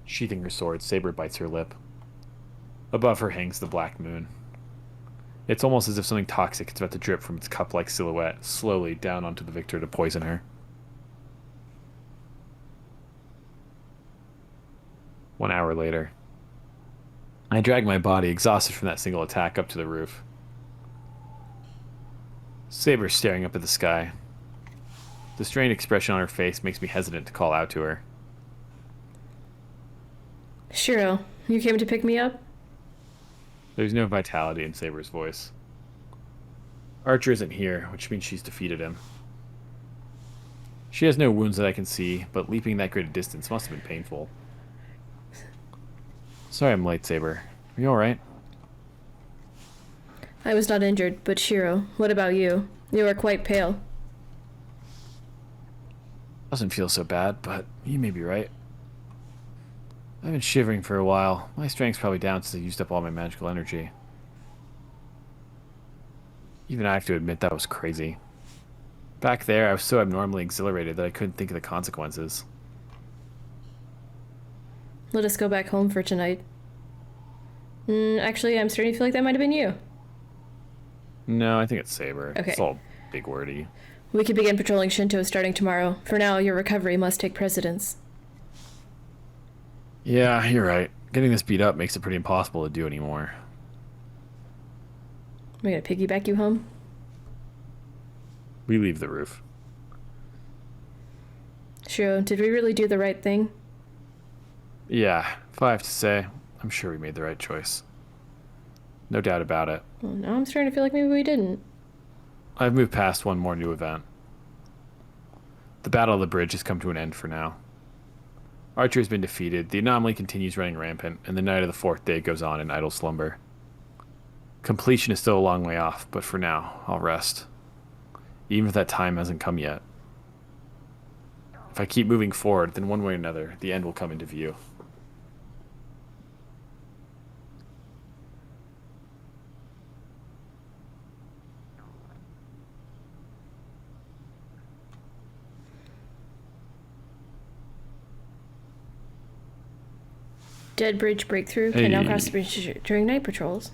Sheathing her sword, Saber bites her lip. Above her hangs the black moon. It's almost as if something toxic is about to drip from its cup-like silhouette, slowly down onto the victor to poison her. 1 hour later. I drag my body, exhausted from that single attack, up to the roof. Saber staring up at the sky. The strained expression on her face makes me hesitant to call out to her. Shiro, you came to pick me up? There's no vitality in Saber's voice. Archer isn't here, which means she's defeated him. She has no wounds that I can see, but leaping that great a distance must have been painful. Sorry I'm late, Saber. Are you alright? I was not injured, but Shiro, what about you? You are quite pale. Doesn't feel so bad, but you may be right. I've been shivering for a while. My strength's probably down since I used up all my magical energy. Even I have to admit that was crazy. Back there, I was so abnormally exhilarated that I couldn't think of the consequences. Let us go back home for tonight. Actually, I'm starting to feel like that might have been you. No, I think it's Saber. Okay. It's all big wordy. We could begin patrolling Shinto starting tomorrow. For now, your recovery must take precedence. Yeah, you're right. Getting this beat up makes it pretty impossible to do anymore. Am I gonna piggyback you home? We leave the roof. Shiro, did we really do the right thing? Yeah, if I have to say, I'm sure we made the right choice. No doubt about it. Well, now I'm starting to feel like maybe we didn't. I've moved past one more new event. The Battle of the Bridge has come to an end for now. Archer has been defeated, the anomaly continues running rampant, and the night of the fourth day goes on in idle slumber. Completion is still a long way off, but for now, I'll rest. Even if that time hasn't come yet. If I keep moving forward, then one way or another, the end will come into view. Dead bridge breakthrough can now Hey. cross the bridge during night patrols.